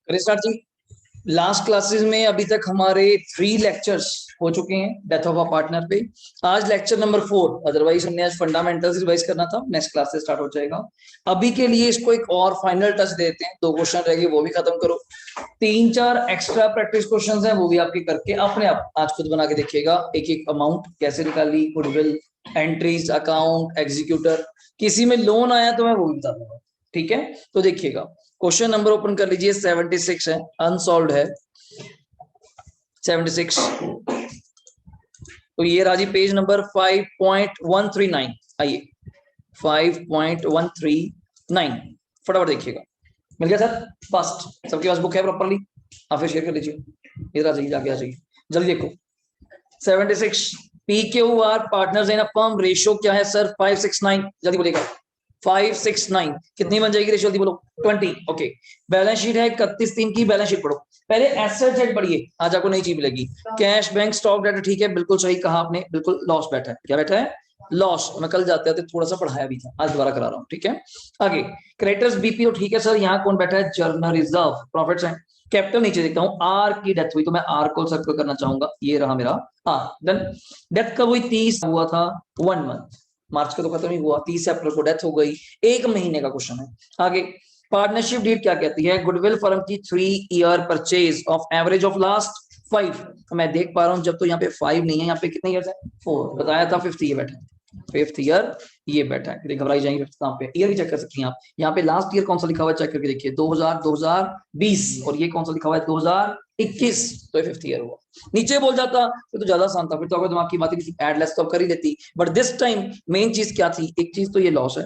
करें स्टार्ट जी। Last classes में अभी तक हमारे 3 लेक्चर्स हो चुके हैं डेथ ऑफ अ पार्टनर पे। आज लेक्चर नंबर 4, अदरवाइज हमने आज फंडामेंटल्स रिवाइज करना था, नेक्स्ट क्लास से स्टार्ट हो जाएगा। अभी के लिए इसको एक और फाइनल टच देते हैं, 2 क्वेश्चन रह गए वो भी खत्म करो। 3-4 एक्स्ट्रा प्रैक्टिस क्वेश्चंस हैं वो भी आपके करके अपने आप आज खुद बना के देखिएगा। एक एक अमाउंट कैसे निकाली, गुडविल, एंट्रीज, अकाउंट, एग्जीक्यूटर, किसी में लोन आया तो मैं वो भी बता दूंगा। ठीक है, तो देखिएगा क्वेश्चन नंबर ओपन कर लीजिए, 76 है, अनसॉल्व है 76। तो ये राजी पेज नंबर 5.139। आइए 5.139 फटाफट देखिएगा। मिल गया सर? फर्स्ट सबके पास बुक है प्रॉपर्ली? आप फिर शेयर कर लीजिए, इधर आ जाइए, जाके आ जाइए जल्दी देखो। 76 P Q R partners in a firm, ratio क्या है सर? 569। जल्दी बोलिएगा 569 कितनी बन जाएगी रेशियो? जल्दी बोलो 20। ओके, बैलेंस शीट है 31/3 की, बैलेंस शीट पढ़ो पहले, एसेट साइड पढ़िए, आज आपको नई चीज मिलेगी। कैश, बैंक, स्टॉक, डेटा, ठीक है, बिल्कुल सही कहा आपने, बिल्कुल लॉस बैठा है। क्या बैठा है? लॉस। मैं कल जाते थे थोड़ा सा पढ़ाया भी था, आज दोबारा करा रहा हूँ। ठीक है, आगे क्रेडिटर्स बीपीओ, ठीक है सर। यहाँ कौन बैठा है? जर्नल रिजर्व, प्रॉफिट्स है। कैपिटल नीचे देखता हूँ, आर की डेथ हुई तो मैं आर को सर्कल करना चाहूंगा, ये रहा मेरा आर। देन डेथ कब हुई? 30 हुआ था, 1 मंथ, मार्च का तो खत्म ही हुआ, 30 अप्रैल को डेथ हो गई, 1 महीने का क्वेश्चन है। आगे पार्टनरशिप डीड क्या कहती है? गुडविल फर्म की 3 year purchase of average of last 5। मैं देख पा रहा हूँ जब तो यहाँ पे 5 नहीं है, यहाँ पे कितने ईयर है? 4 बताया था। 5th ईयर बैठा है, 5th ईयर ये बैठा है। घबराई जाएंगे कहाँ पे? ईयर भी चेक कर सकती हैं आप। यहाँ पे लास्ट ईयर कौन सा लिखा हुआ है चेक करके देखिए, 2020, और ये कौन सा लिखा हुआ है? 2021, तो ये 5th ईयर हुआ। नीचे बोल जाता तो ज्यादा आसान था, फिर तो अगर दिमाग की बात किसी एड लेस तो कर ही लेती, बट दिस टाइम मेन चीज क्या थी? एक चीज तो ये लॉस है,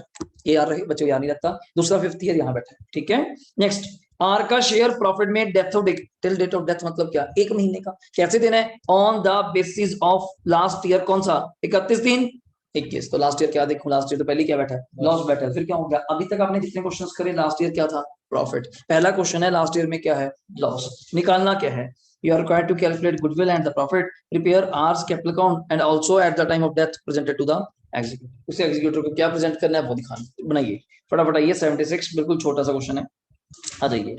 ये याद रहे, बच्चों याद नहीं रखता। दूसरा 5th ईयर यहाँ बैठा है। ठीक है, नेक्स्ट आर का शेयर प्रॉफिट में death of till date of death मतलब क्या? 1 महीने का। कैसे देना है? On the basis of last year, कौन सा? 31/3/21। तो लास्ट ईयर क्या देखूं? लास्ट ईयर तो पहले क्या बैठा है? लॉस बैठा है। फिर क्या हो गया? अभी तक आपने जितने क्वेश्चंस करे, लास्ट ईयर क्या था? प्रॉफिट। पहला क्वेश्चन है लास्ट ईयर में क्या है? लॉस। निकालना क्या है? You are required to calculate goodwill and the profit, prepare R's capital account and also at the time of death presented to the executor. उसे एग्जीक्यूटर को क्या प्रेजेंट करना है वो दिखाना। बनाइए फटाफट। आइए 76 बिल्कुल छोटा सा क्वेश्चन है, आ जाइए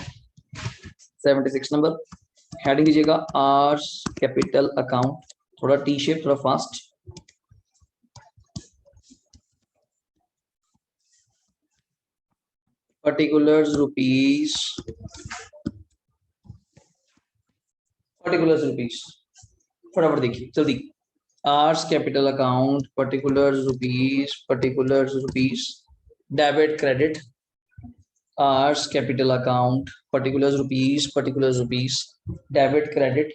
76 नंबर। हेडिंग दीजिएगा R's कैपिटल अकाउंट, थोड़ा टी शेप, थोड़ा fast. Particulars rupees, particulars rupees, फटाफट देखिए जल्दी। R's capital account, particulars rupees, debit credit, R's capital account, particulars rupees, debit credit.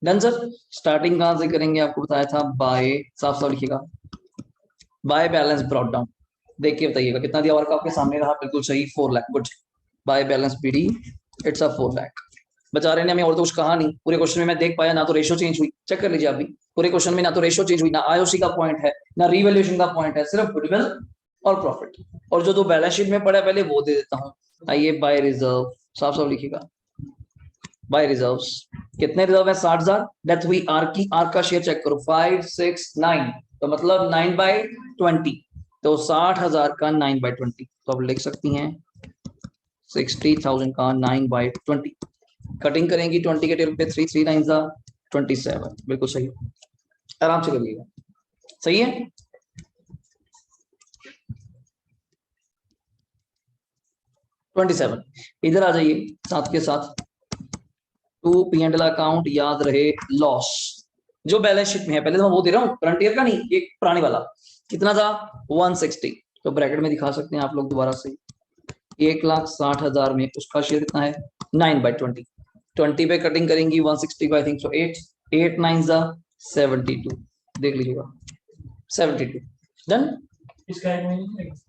Done sir. Starting कहां से करेंगे आपको बताया था, बाय, साफ साफ लिखिएगा, बाय बैलेंस ब्रॉट डाउन। देख के बताइएगा कितना दिया वर्क आपके सामने रहा, बिल्कुल सही 4 lakh. Good, by balance BD, it's a 4 lakh. बचा रहे ने हमें, और तो कुछ कहा नहीं। पूरे क्वेश्चन में मैं देख पाया ना तो रेशियो चेंज हुई, चेक कर लीजिए आप भी। पूरे क्वेश्चन में ना तो रेशियो चेंज हुई, ना आईओसी का पॉइंट है, ना रिवैल्यूएशन का पॉइंट है, सिर्फ गुडविल और प्रॉफिट। और जो बैलेंस शीट में पड़ा है पहले वो दे देता हूँ। आइए बाय रिजर्व, साफ साफ लिखिएगा, बाय रिजर्व्स। कितने रिजर्व है? 60,000। डेथ हुई आर की, आर का शेयर चेक करो 569, तो मतलब 9/20, तो 60,000 का 9/20, तो आप लिख सकती हैं 60,000 का 9/20। कटिंग करेंगी 20 के टेबल पे, 3 3 9 27, बिल्कुल सही। आराम से करिएगा, सही है। ट्वेंटी सेवन, इधर आ जाइए साथ के साथ। To P and L account, याद रहे लॉस जो बैलेंस शीट में है, पहले तो मैं वो दे रहा हूँ करंट ईयर का नहीं, एक पुराने वाला। कितना था? 160। तो ब्रैकेट में दिखा सकते हैं आप लोग दोबारा से, 1,60,000 में उसका शेयर कितना है? 9/20। 20 पे कटिंग करेंगी 160 को, आई थिंक सो 8 9 72, देख लीजिएगा 72। डन।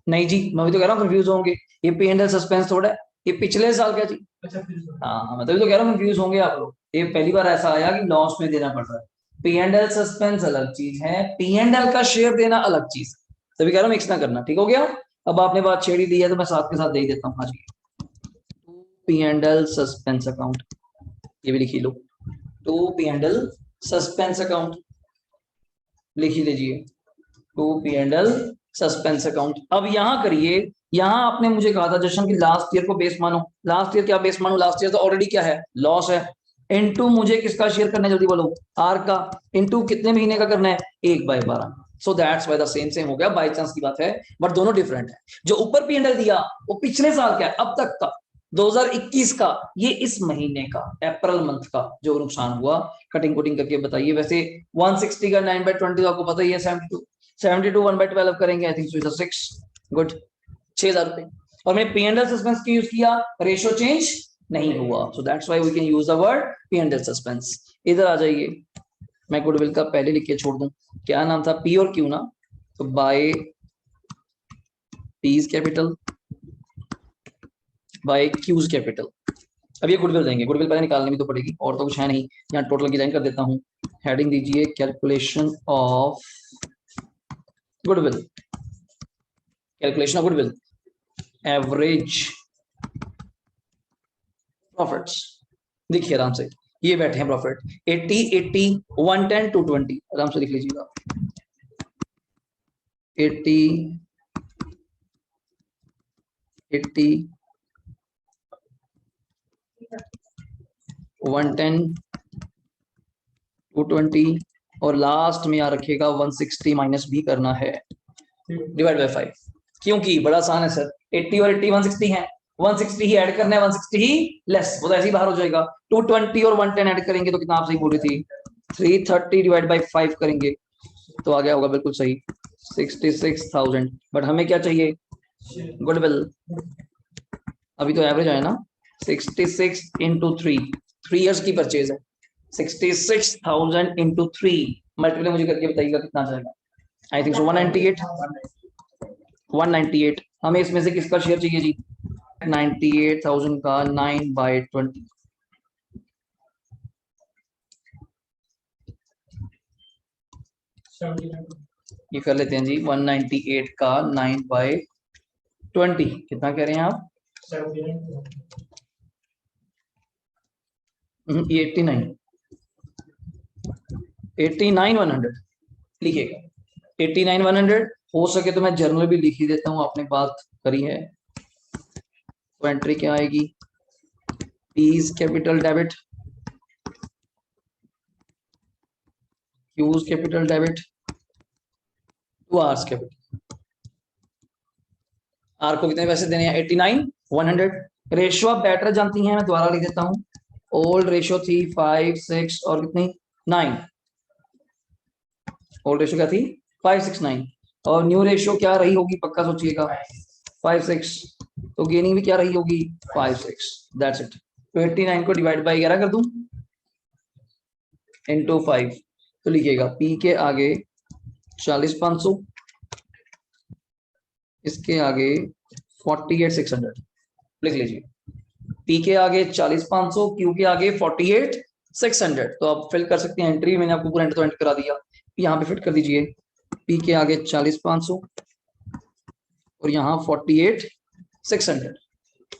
नहीं जी, मैं भी तो कह रहा हूँ कंफ्यूज होंगे, ये पी एंड एल सस्पेंस थोड़ा है, ये पिछले साल का जी। हाँ, मैं तभी तो कह रहा हूँ कंफ्यूज होंगे आप लोग। ये पहली बार ऐसा आया कि लॉस में देना पड़ रहा है। पी एंड एल सस्पेंस अलग चीज है, पी एंड एल का शेयर देना अलग चीज, तभी कह रहा हूँ मिक्स ना करना। ठीक हो गया? अब आपने बात छेड़ी दी है तो मैं साथ के साथ दे ही देता हूँ। हाँ जी, P and L suspense account, ये भी लिखी लो, to P and L suspense account लिख ही लीजिए, to P and L suspense account. अब यहाँ करिए, यहाँ आपने मुझे कहा था जशन की लास्ट ईयर को बेस मानो, लास्ट ईयर क्या बेस मानो, लास्ट ईयर तो ऑलरेडी क्या है, लॉस है, इनटू मुझे किसका शेयर करना है जल्दी बोलो, आर का, इनटू कितने महीने का करना है, 1/12। सो दैट्स व्हाई द सेम हो गया, बाय चांस की बात है, बट दोनों डिफरेंट है। जो ऊपर P&L दिया वो पिछले साल क्या है, अब तक का 2021 का, ये इस महीने का अप्रैल मंथ का जो नुकसान हुआ, कटिंग कोटिंग करके बताइए। वैसे 160 का 9/20 आपको पता ही है, 72 1/12 करेंगे, आई थिंक सो 6 गुड, 6,000 रुपए। और मैंने P&L सस्पेंस की यूज किया, रेशियो चेंज नहीं हुआ, so that's why we can use the word P&L suspense. इधर आ जाइए, मैं गुडविल का पहले लिख के छोड़ दूं, क्या नाम था, पी और क्यू ना, तो by P's capital by Q's capital. अब ये गुडविल देंगे, गुडविल पहले निकालनी भी तो पड़ेगी, और तो कुछ है नहीं। यहाँ टोटल डिजाइन कर देता हूँ, हेडिंग दीजिए calculation of goodwill, calculation of goodwill, average profits. देखिए आराम से, ये बैठे हैं प्रॉफिट 80 80 110 220, आराम से लिख लीजिएगा, 80 80 110 220, और लास्ट में यहाँ रखेगा 160 माइनस भी करना है, डिवाइड बाय 5, क्योंकि बड़ा आसान है सर, 80 और 80 160 है, 160 ही ऐड करना है, 160 ही लेस, वो तो ऐसे ही बाहर हो जाएगा। 220 और 110 ऐड करेंगे तो कितना आप सही बोल रही थी, 330 डिवाइड बाय 5 करेंगे तो आ गया होगा बिल्कुल सही, 66,000। बट हमें क्या चाहिए, गुडविल, अभी तो एवरेज आया ना, 66 इंटू 3 इयर्स की परचेज है, 66,000 इंटू 3 मल्टीप्लाई मुझे करके बताइएगा कितना आ जाएगा, आई थिंक सो 198। हमें इसमें से किसका शेयर चाहिए जी, 98,000 का 9/20, ये कर लेते हैं जी, 198 का 9/20 कितना कह रहे हैं आप, ये 89 100 लिखिएगा, 89 100। हो सके तो मैं जर्नल भी लिख ही देता हूँ, आपने बात करी है। तो एंट्री क्या आएगी, P's capital debit, Q's capital debit to R's capital. R को कितने पैसे देने हैं, 89 100। रेशियो आप बेटर जानती हैं, मैं दोबारा लिख देता हूँ, ओल्ड रेशियो थी 5 6 और कितनी 9, ओल्ड रेशियो क्या थी 5 6 9, और न्यू रेशियो क्या रही होगी पक्का सोचिएगा 5 6, तो गेनिंग भी क्या रही होगी 5 6, दैट्स इट। तो 89 को डिवाइड बाय 11 कर दूं इनटू 5, तो लिखिएगा पी के आगे 40,500, इसके आगे 48,600, लिख लीजिए, पी के आगे 40,500, क्यू के आगे 48,600। तो आप फिल कर सकते हैं एंट्री, मैंने आपको पूरा एंटर तो एंटर करा दिया, यहाँ पे फिट कर दीजिए, पी के आगे 40,500 और यहाँ 48,600,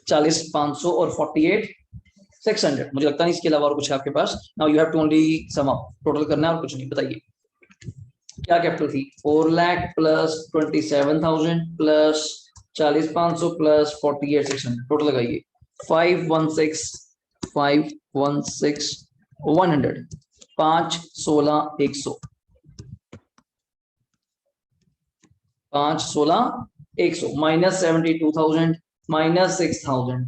40,500 और 48,600, मुझे लगता नहीं इसके अलावा और कुछ है आपके पास। Now you have to only sum up, total करना है और कुछ नहीं। बताइए क्या कैपिटल थी, 4 lakh plus 27,000 plus 40,500 plus 48,600, total लगाइए 516 100, 5 16 100, 5 16 100 माइनस 72,000 माइनस 6,000,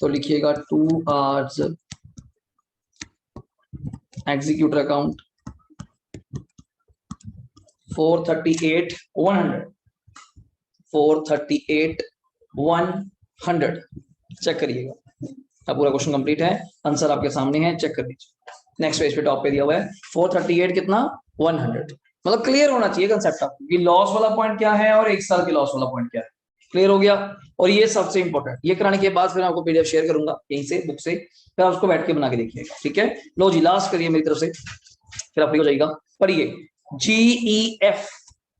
तो लिखिएगा 2 आवर्स एग्जीक्यूटर अकाउंट 438,100, 438,100, चेक करिएगा। अब पूरा क्वेश्चन कंप्लीट है, आंसर आपके सामने है, चेक कर लीजिए। नेक्स्ट पेज पे टॉप पे दिया हुआ है 438 कितना 100, मतलब क्लियर होना चाहिए कंसेप्ट आपको कि लॉस वाला पॉइंट क्या है और 1 साल के लॉस वाला पॉइंट क्या है, क्लियर हो गया। और ये सबसे इंपॉर्टेंट, ये कराने के बाद फिर आपको पीडीएफ शेयर करूंगा यहीं से बुक से, फिर आप उसको बैठ के बना के देखिएगा, ठीक है। लो जी लास्ट करिए मेरी तरफ से, फिर आप फ्री हो जाइएगा। पढ़िए, GEF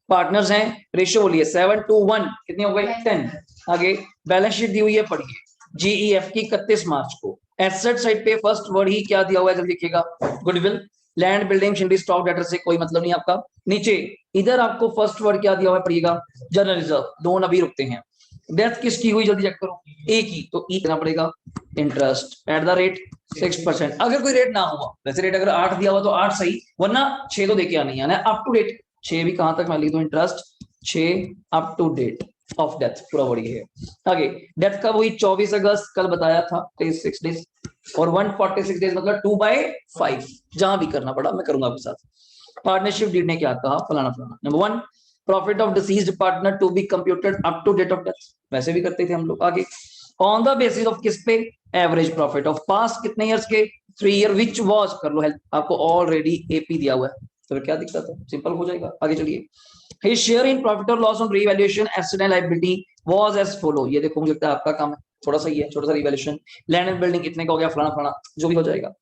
पार्टनर्स हैं, रेशियो बोलिए 7 to 1 कितनी हो गई 10। आगे बैलेंस शीट दी हुई है, पढ़िए GEF की 31 मार्च को। एसेट साइड पे फर्स्ट वर्ड ही क्या दिया हुआ है जल्दी देखिएगा, goodwill. Land building machinery stock debtor से कोई मतलब नहीं आपका। नीचे इधर आपको फर्स्ट वर्ड क्या दिया हुआ है पढ़िएगा, जनरल रिजर्व, लोन अभी रुकते हैं। डेथ किसकी हुई जल्दी चेक करो, ए की, तो ई देना पड़ेगा इंटरेस्ट एट द रेट 6%। अगर कोई रेट ना हुआ, वैसे रेट अगर 8 दिया हुआ तो 8 सही, वरना 6 तो देके आनी है अप टू डेट। 6 भी कहां तक मैं लिख दूं, interest 6 up to date of death, पूरा वर्ड ये है। आगे डेथ कब हुई, 24 अगस्त, कल बताया था, 6 डेज, और 146 डेज मतलब 2/5, जहां भी करना पड़ा मैं करूंगा आपके साथ। पार्टनरशिप डीड ने क्या कहा, फलाना फलाना। Number 1, profit of deceased partner to be computed up to date of death, वैसे भी करते थे हम लोग। आगे ऑन द बेसिस ऑफ किस पे, एवरेज प्रॉफिट ऑफ पास्ट कितने इयर्स के, 3 ईयर, विच वाज कर लो हेल्प, आपको ऑलरेडी एपी दिया हुआ है, तो क्या दिक्कत है, सिंपल हो जाएगा। आगे चलिए, his share in profit or loss on revaluation asset and liability was as follow, ये देखो मुझे लगता है आपका काम है, थोड़ा सा ही है, छोटा सा रिवैल्यूएशन, लैंड एंड बिल्डिंग कितने का हो गया, फलाना फलाना, जो भी हो जाएगा।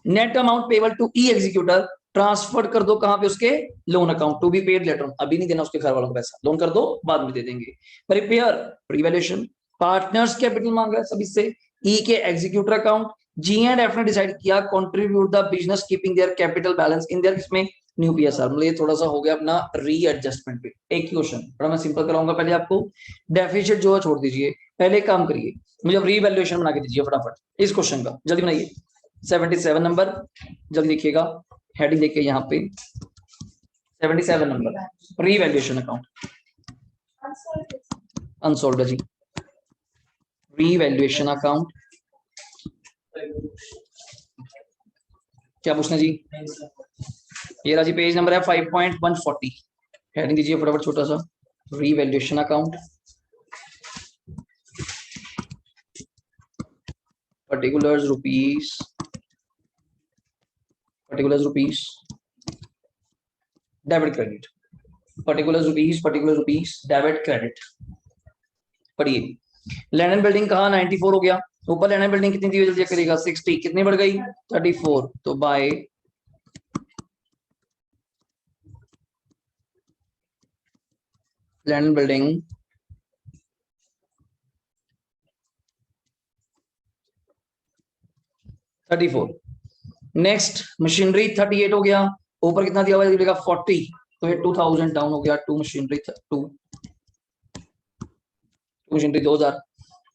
Net amount payable to E executor, transfer कर दो कहां पे, उसके loan account, to be paid later, अभी नहीं देना उसके घर वालों को पैसा, लोन कर दो बाद में दे देंगे। प्रिपेयर रिवैल्यूएशन, पार्टनर्स कैपिटल मांगा है सभी से, ई के executor account, G and F ने डिसाइड किया contribute the business keeping their capital balance in their किसमें, न्यू पीएसआर, मतलब ये थोड़ा सा हो गया अपना रीएडजस्टमेंट पे। एक क्वेश्चन बड़ा मैं सिंपल कराऊंगा, पहले आपको डेफिसिट जो है छोड़ दीजिए, पहले काम करिए, मुझे अब रीवैल्यूएशन बना के दीजिए फटाफट इस क्वेश्चन का, जल्दी बनाइए। 77 नंबर, जल्दी देखिएगा, हेडिंग देखिए यहाँ पे 77 नंबर, रीवैल्यूएशन अकाउंट अनसोल्ड जी, रीवैल्यूएशन अकाउंट क्या पूछना जी, ये राजी पेज नंबर है 5.140, हेडिंग दीजिए फटाफट छोटा सा, revaluation account, particulars rupees debit credit, particulars rupees debit credit. पढ़िए, लैंड एंड बिल्डिंग कहा 94 हो गया, ऊपर लैंड एंड बिल्डिंग कितनी दी हुई जल्दी करिएगा, 60, कितनी बढ़ गई 34, तो by land and building 34। Next machinery 38 हो गया, ऊपर कितना दिया हुआ है 40, तो ये 2000 डाउन हो गया, टू मशीनरी 2000।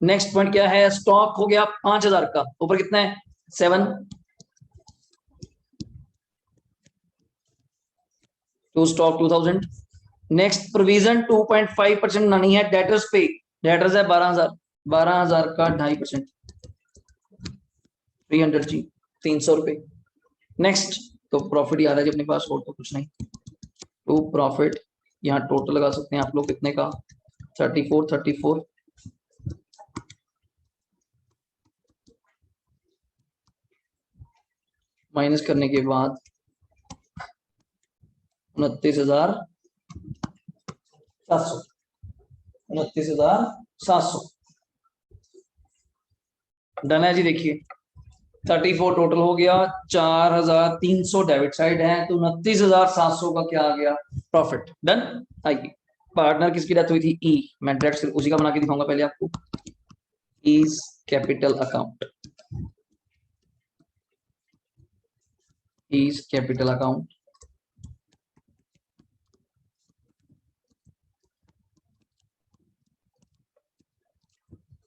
नेक्स्ट पॉइंट क्या है, स्टॉक हो गया 5000 का, ऊपर कितना है 7, 2 स्टॉक 2000। नेक्स्ट प्रोविजन 2.5% नहीं है, डेटर्स पे, डेटर्स है 12000 का 2.5%, 300 जी, 300 रुपए। नेक्स्ट तो प्रॉफिट याद है जी अपने पास, और तो कुछ नहीं, टू प्रॉफिट, यहाँ टोटल लगा सकते हैं आप लोग कितने का, 34 माइनस करने के बाद 29,700 डन है जी। देखिए 34 टोटल हो गया, 4300 डेबिट साइड है, तो 29,700 का क्या आ गया, प्रॉफिट। डन। आइए, पार्टनर किसकी डेथ हुई थी, ई, मैं डायरेक्ट उसी का बना के दिखाऊंगा पहले आपको, is capital account, is capital account,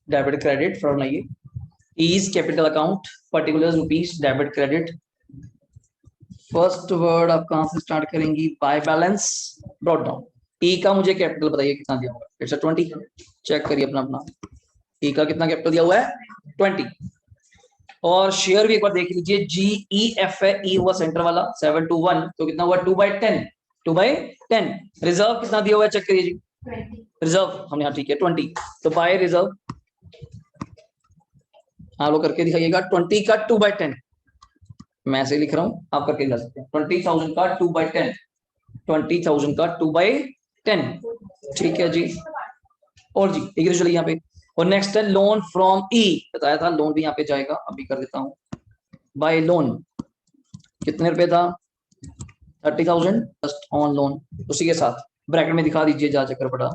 debit credit from बनाइए, is capital account, particular rupees debit credit. First word आप कहां से स्टार्ट करेंगी, by balance brought down. E का मुझे कैपिटल बताइए कितना दिया हुआ है, इट्स 20, चेक करिए अपना ई का कितना कैपिटल दिया हुआ है 20, और शेयर भी एक बार देख लीजिए, जी ई एफ है, ई हुआ सेंटर वाला 721, तो कितना हुआ 2/10, 2/10। रिजर्व कितना दिया हुआ है चेक करिए जी, रिजर्व हमने यहाँ ठीक है 20, तो बाय रिजर्व आप लोग करके दिखाइएगा, 20 का 2/10, मैं ऐसे लिख रहा हूं, आप करके दिखा सकते हैं, 20,000 का 2/10, 20,000 का 2/10, ठीक है जी। और जी एक चलिए यहाँ पे, और नेक्स्ट है लोन फ्रॉम ई, बताया था लोन भी यहाँ पे जाएगा, अभी कर देता हूँ, बाय लोन कितने रुपए था 30,000 जस्ट ऑन लोन, उसी के साथ ब्रैकेट में दिखा दीजिए जा चक्कर पड़ा,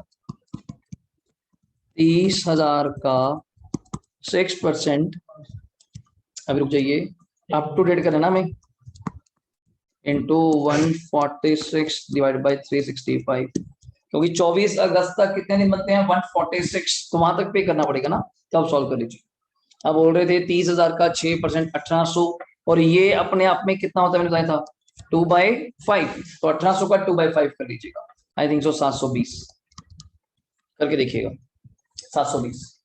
30,000 का 6%, अभी रुक जाइए, अप टू डेट करना मैं, इंटू 146 डिवाइड बाई 365, क्योंकि 24 अगस्त तक कितने दिन बनते हैं 146, तो वहां तक पे करना पड़ेगा ना, तो आप सॉल्व कर लीजिए। अब बोल रहे थे 30,000 का 6% 1800, और ये अपने आप में कितना होता है मैंने बताया था 2/5, तो 1800 का 2/5 कर लीजिएगा, आई थिंक सो 720 करके देखिएगा। 720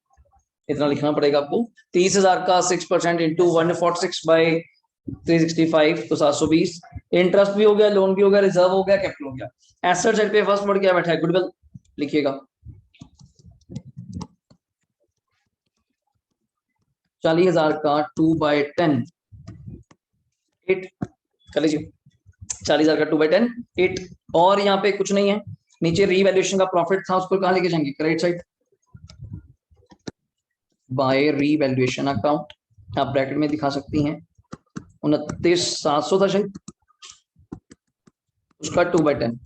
इतना लिखना पड़ेगा आपको। 30,000 का 6% इंटू 146/365 तो 720। इंटरेस्ट भी हो गया, लोन भी हो गया, रिजर्व हो गया, कैपिटल हो गया। एसेट साइड पे फर्स्ट वर्ड क्या बैठा है, गुडविल लिखिएगा। 40,000 का 2/10 8 कर लीजिए। 40,000 का 2/10 8, और यहाँ पे कुछ नहीं है, नीचे रीवैल्यूएशन का प्रॉफिट था, उसको कहाँ लेके जाएंगे, credit side, by revaluation account, आप ब्रैकेट में दिखा सकती हैं। 29,700 था शायद, उसका 2/10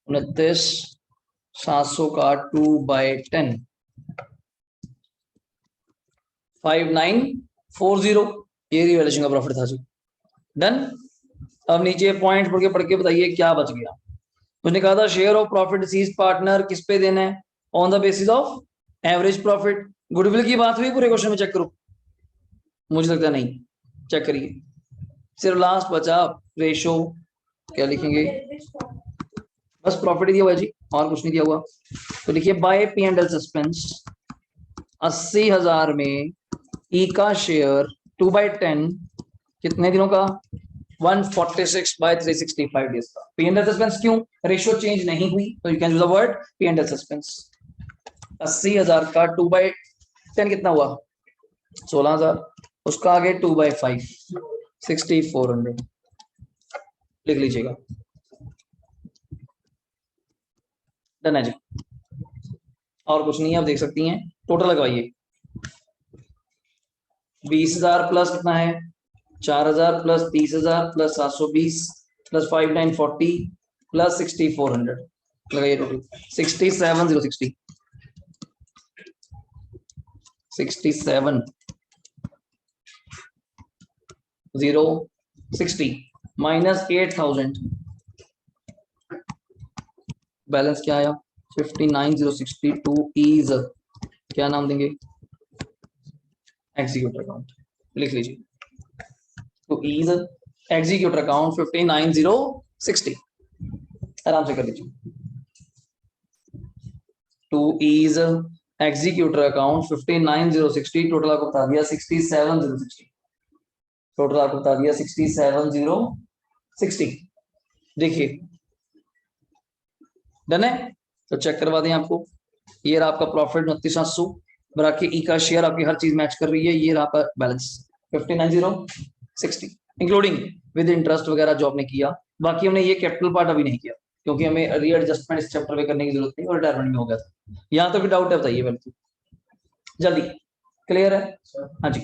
29,700 का 2/10 5940, ये रिवैल्यूएशन का प्रॉफिट था जी। डन। अब नीचे पॉइंट पढ़ के बताइए क्या बच गया। उसने कहा था share of profit disease partner किस पे देना है, on the basis of average profit. Goodwill की बात हुई पूरे क्वेश्चन में, चेक करो, मुझे लगता नहीं, चेक करिए, सिर्फ लास्ट बचा रेशो, क्या लिखेंगे, बस प्रॉफिट दिया हुआ है जी, और कुछ नहीं दिया हुआ। तो लिखिए by P and L suspense 80,000 में ई का शेयर 2/10 कितने दिनों का 146/365 डेज का। पी एंड एल सस्पेंस क्यों, रेशियो चेंज नहीं हुई, तो you can use the word P and L suspense. 80,000 का 2/10 कितना हुआ 16,000, उसका आगे 2/5 6400 लिख लीजिएगा। डन है जी, और कुछ नहीं है, आप देख सकती हैं। टोटल लगवाइए, 20,000 प्लस कितना है 4,000 प्लस 30,000 प्लस 720 प्लस 5940 प्लस 6400 लगाइए, टोटल 67,060 67,060 माइनस 8,000, बैलेंस क्या आया 59,062 इज, क्या नाम देंगे, एग्जीक्यूटर अकाउंट, लिख लीजिए। तो इज एग्जीक्यूटर अकाउंट 59,060, आराम से कर लीजिए। Two is executor account 59,060, total आपको बता दिया 67,060, टोटल आपको बता दिया 67,060। देखिए डन है, तो चेक करवा दें आपको। ये रहा आपका प्रॉफिट 29,700, बरा के ई का शेयर, आपकी हर चीज मैच कर रही है। ये रहा आपका बैलेंस 59,060 इंक्लूडिंग विद इंटरेस्ट वगैरह जो आपने किया। बाकी हमने ये कैपिटल पार्ट अभी नहीं किया, क्योंकि हमें रीएडजस्टमेंट इस चैप्टर में करने की जरूरत नहीं, और रिटायरमेंट में हो गया था। यहाँ तो कोई डाउट है बताइए बिल्कुल जल्दी, क्लियर है। हाँ जी,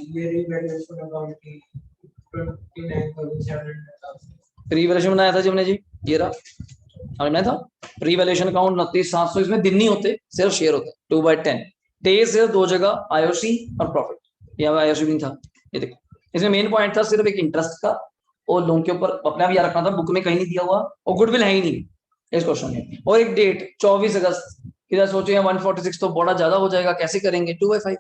रीवैल्यूएशन बनाया था जी हमने जी, ये रहा हमने था रीवैल्यूएशन अकाउंट 29,700, इसमें दिन नहीं होते, सिर्फ शेयर होते 2/10 डे, सिर्फ दो जगह आईओसी और प्रॉफिट, यहाँ आईओसी भी नहीं था। ये देखो इसमें मेन पॉइंट था सिर्फ एक इंटरेस्ट का, और लोन के ऊपर अपने आप याद रखना था, बुक में कहीं नहीं दिया हुआ, और गुडविल है ही नहीं इस क्वेश्चन में, और एक डेट 24 अगस्त, किधर सोचे 146 तो बड़ा ज्यादा हो जाएगा, कैसे करेंगे 2/5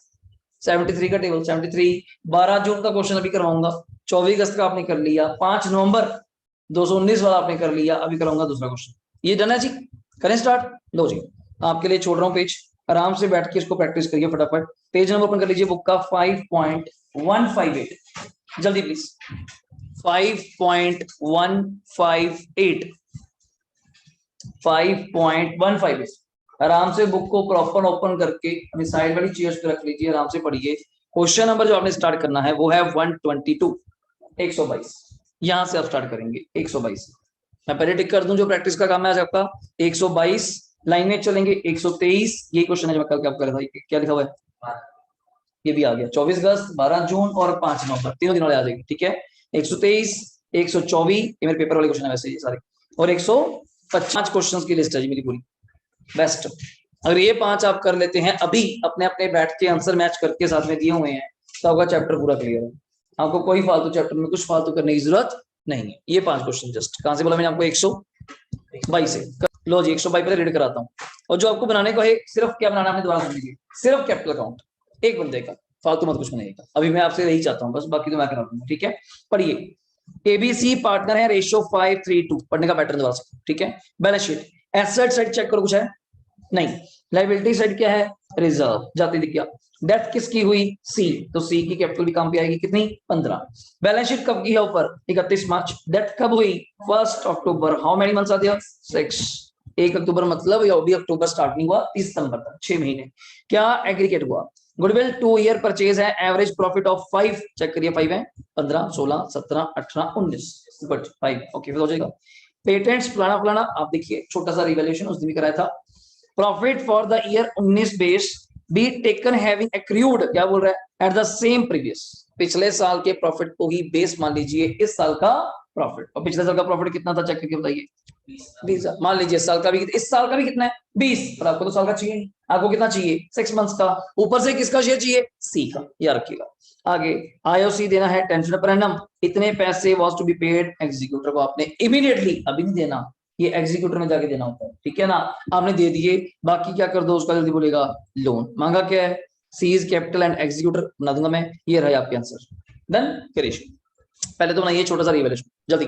73 का टेबल 73। 12 जून का क्वेश्चन अभी करवाऊंगा, 24 अगस्त का आपने कर लिया, 5 नवंबर 219 वाला आपने कर लिया, अभी कराऊंगा दूसरा क्वेश्चन। ये डन है जी, करें स्टार्ट, लो जी आपके लिए छोड़ रहा हूँ पेज, आराम से बैठ के इसको प्रैक्टिस करिए फटाफट। पेज नंबर ओपन कर लीजिए बुक का 5.158, जल्दी प्लीज 5.158 5.158, आराम से बुक को प्रॉपर ओपन करके अपनी साइड वाली चेयर्स पे रख लीजिए, आराम से पढ़िए। क्वेश्चन नंबर जो आपने स्टार्ट करना है वो है 122 122, यहां से आप स्टार्ट करेंगे 122। मैं पहले टिक कर दूं जो प्रैक्टिस का काम है आज आपका 122, लाइन में चलेंगे 123, यही क्वेश्चन है जो मैं कल क्या कर रहा था, क्या लिखा हुआ है, ये भी आ गया 24 अगस्त 12 जून और 5 नवंबर, तीनों दिन वाले आ जाएंगे, ठीक है। 123 124 ये मेरे पेपर वाले क्वेश्चन है वैसे ये सारे, और 150 क्वेश्चंस की लिस्ट है जी मेरी पूरी बेस्ट। अगर ये 5 आप कर लेते हैं अभी अपने अपने बैठ के आंसर मैच करके साथ में दिए हुए हैं, तो आपका चैप्टर पूरा क्लियर है। आपको कोई फालतू चैप्टर में कुछ फालतू करने की जरूरत नहीं है। ये 5 क्वेश्चन जस्ट कहां से बोला मैंने आपको, 122 से। लो जी 122 पहले रीड कराता हूँ। और जो आपको बनाने को है सिर्फ क्या बनाना है, दोबारा सुन लीजिए, सिर्फ कैपिटल अकाउंट, एक बंदे का, फालतू मत कुछ बनाइएगा। अभी मैं आपसे यही चाहता हूँ बस, बाकी तो मैं करा दूंगा। ठीक है, पढ़िए। एबीसी पार्टनर है, रेशियो 5:3:2, पढ़ने का पैटर्न दोबारा से। ठीक है, balance sheet, asset side check करो, कुछ है नहीं। लायबिलिटी साइड क्या है, रिजर्व, जाती दिख गया। डेथ किसकी हुई, सी, तो सी की कैपिटल भी काम पे आएगी, कितनी, 15। बैलेंस शीट कब की है, ऊपर 31 मार्च। डेथ कब हुई, 1 अक्टूबर। हाउ मेनी मंथ्स आ दिया, 6। 1 अक्टूबर मतलब ये भी अक्टूबर स्टार्ट नहीं हुआ, 30 सितंबर तक, 6 महीने। क्या एग्रीगेट हुआ, गुडविल 2 ईयर परचेज है, एवरेज प्रॉफिट ऑफ 5, चेक करिए 5 है, 15, 16, 17, 18, 19, गुड 5, ओके हो जाएगा। पेटेंट्स फलाना फलाना, आप देखिए छोटा सा रिवैल्यूएशन उस दिन भी कराया था। Profit for the year 19 base be taken having accrued, क्या बोल रहा है, एट द सेम प्रीवियस, पिछले साल के प्रॉफिट को ही बेस मान लीजिए इस साल का प्रॉफिट। और पिछले साल का प्रॉफिट कितना था, चेक करके बताइए, 20। मान लीजिए इस साल का भी, इस साल का भी कितना है, 20, पर आपको तो साल का चाहिए नहीं, आपको कितना चाहिए, 6 मंथ्स का। ऊपर से किसका शेयर चाहिए, सी का, याद रखिएगा। आगे आईओसी देना है 10 पर एनम, इतने पैसे was to be paid executor को, आपने इमीडिएटली, अभी नहीं देना, ये एग्जीक्यूटर में जाके देना होता है। ठीक है ना, आपने दे दिए, बाकी क्या कर दो उसका, जल्दी बोलेगा, लोन मांगा क्या है, सीज कैपिटल एंड एग्जीक्यूटर बना दूंगा मैं, ये रहा आपके आंसर। Then finish. पहले तो बनाइए छोटा सा रिवैल्यूएशन, जल्दी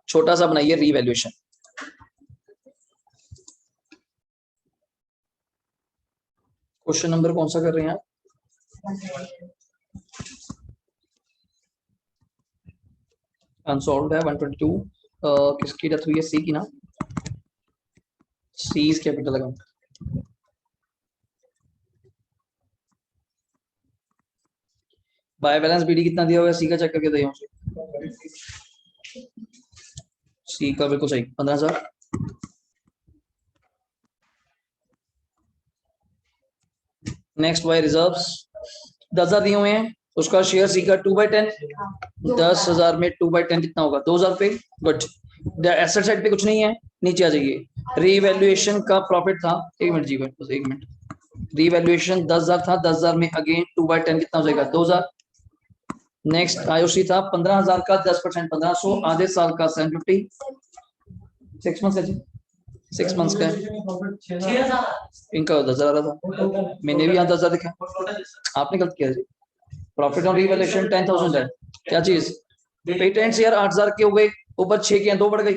छोटा सा बनाइए रिवैल्यूएशन। क्वेश्चन नंबर कौन सा कर रहे हैं आप, अनसॉल्व्ड है 122। किसकी डेथ हुई है, सी की ना, C is capital account. By balance BD कितना दिया हुआ है, सी का चेक करके दिया मुझे, सी का बिल्कुल सही 15,000। नेक्स्ट बाय रिजर्व्स 10,000 दिए हुए हैं, उसका शेयर सी का 2/10, 10,000 में 2/10 कितना होगा, 2,000 पे, गुड। एसेट साइड पे कुछ नहीं है, नीचे आ जाइए। रीवैल्यूएशन का प्रॉफिट था, एक मिनट जी बस एक मिनट, रीवैल्यूएशन 10,000 था, 10,000 में अगेन 2/10 कितना हो जाएगा, 2,000। नेक्स्ट आईओसी था 15,000 का, 10% 1500, आधे साल का 750, 6 मंथ्स का, 6 मंथ्स का इनका 10,000 आ रहा था, मैंने भी यहाँ 10,000 दिखा, आपने गलत किया जी। प्रॉफिट ऑन रीवैल्यूएशन 10,000 है, क्या चीज, पेटेंट्स यार 8,000 के हो गए, ऊपर 6 के 2 बढ़ गई।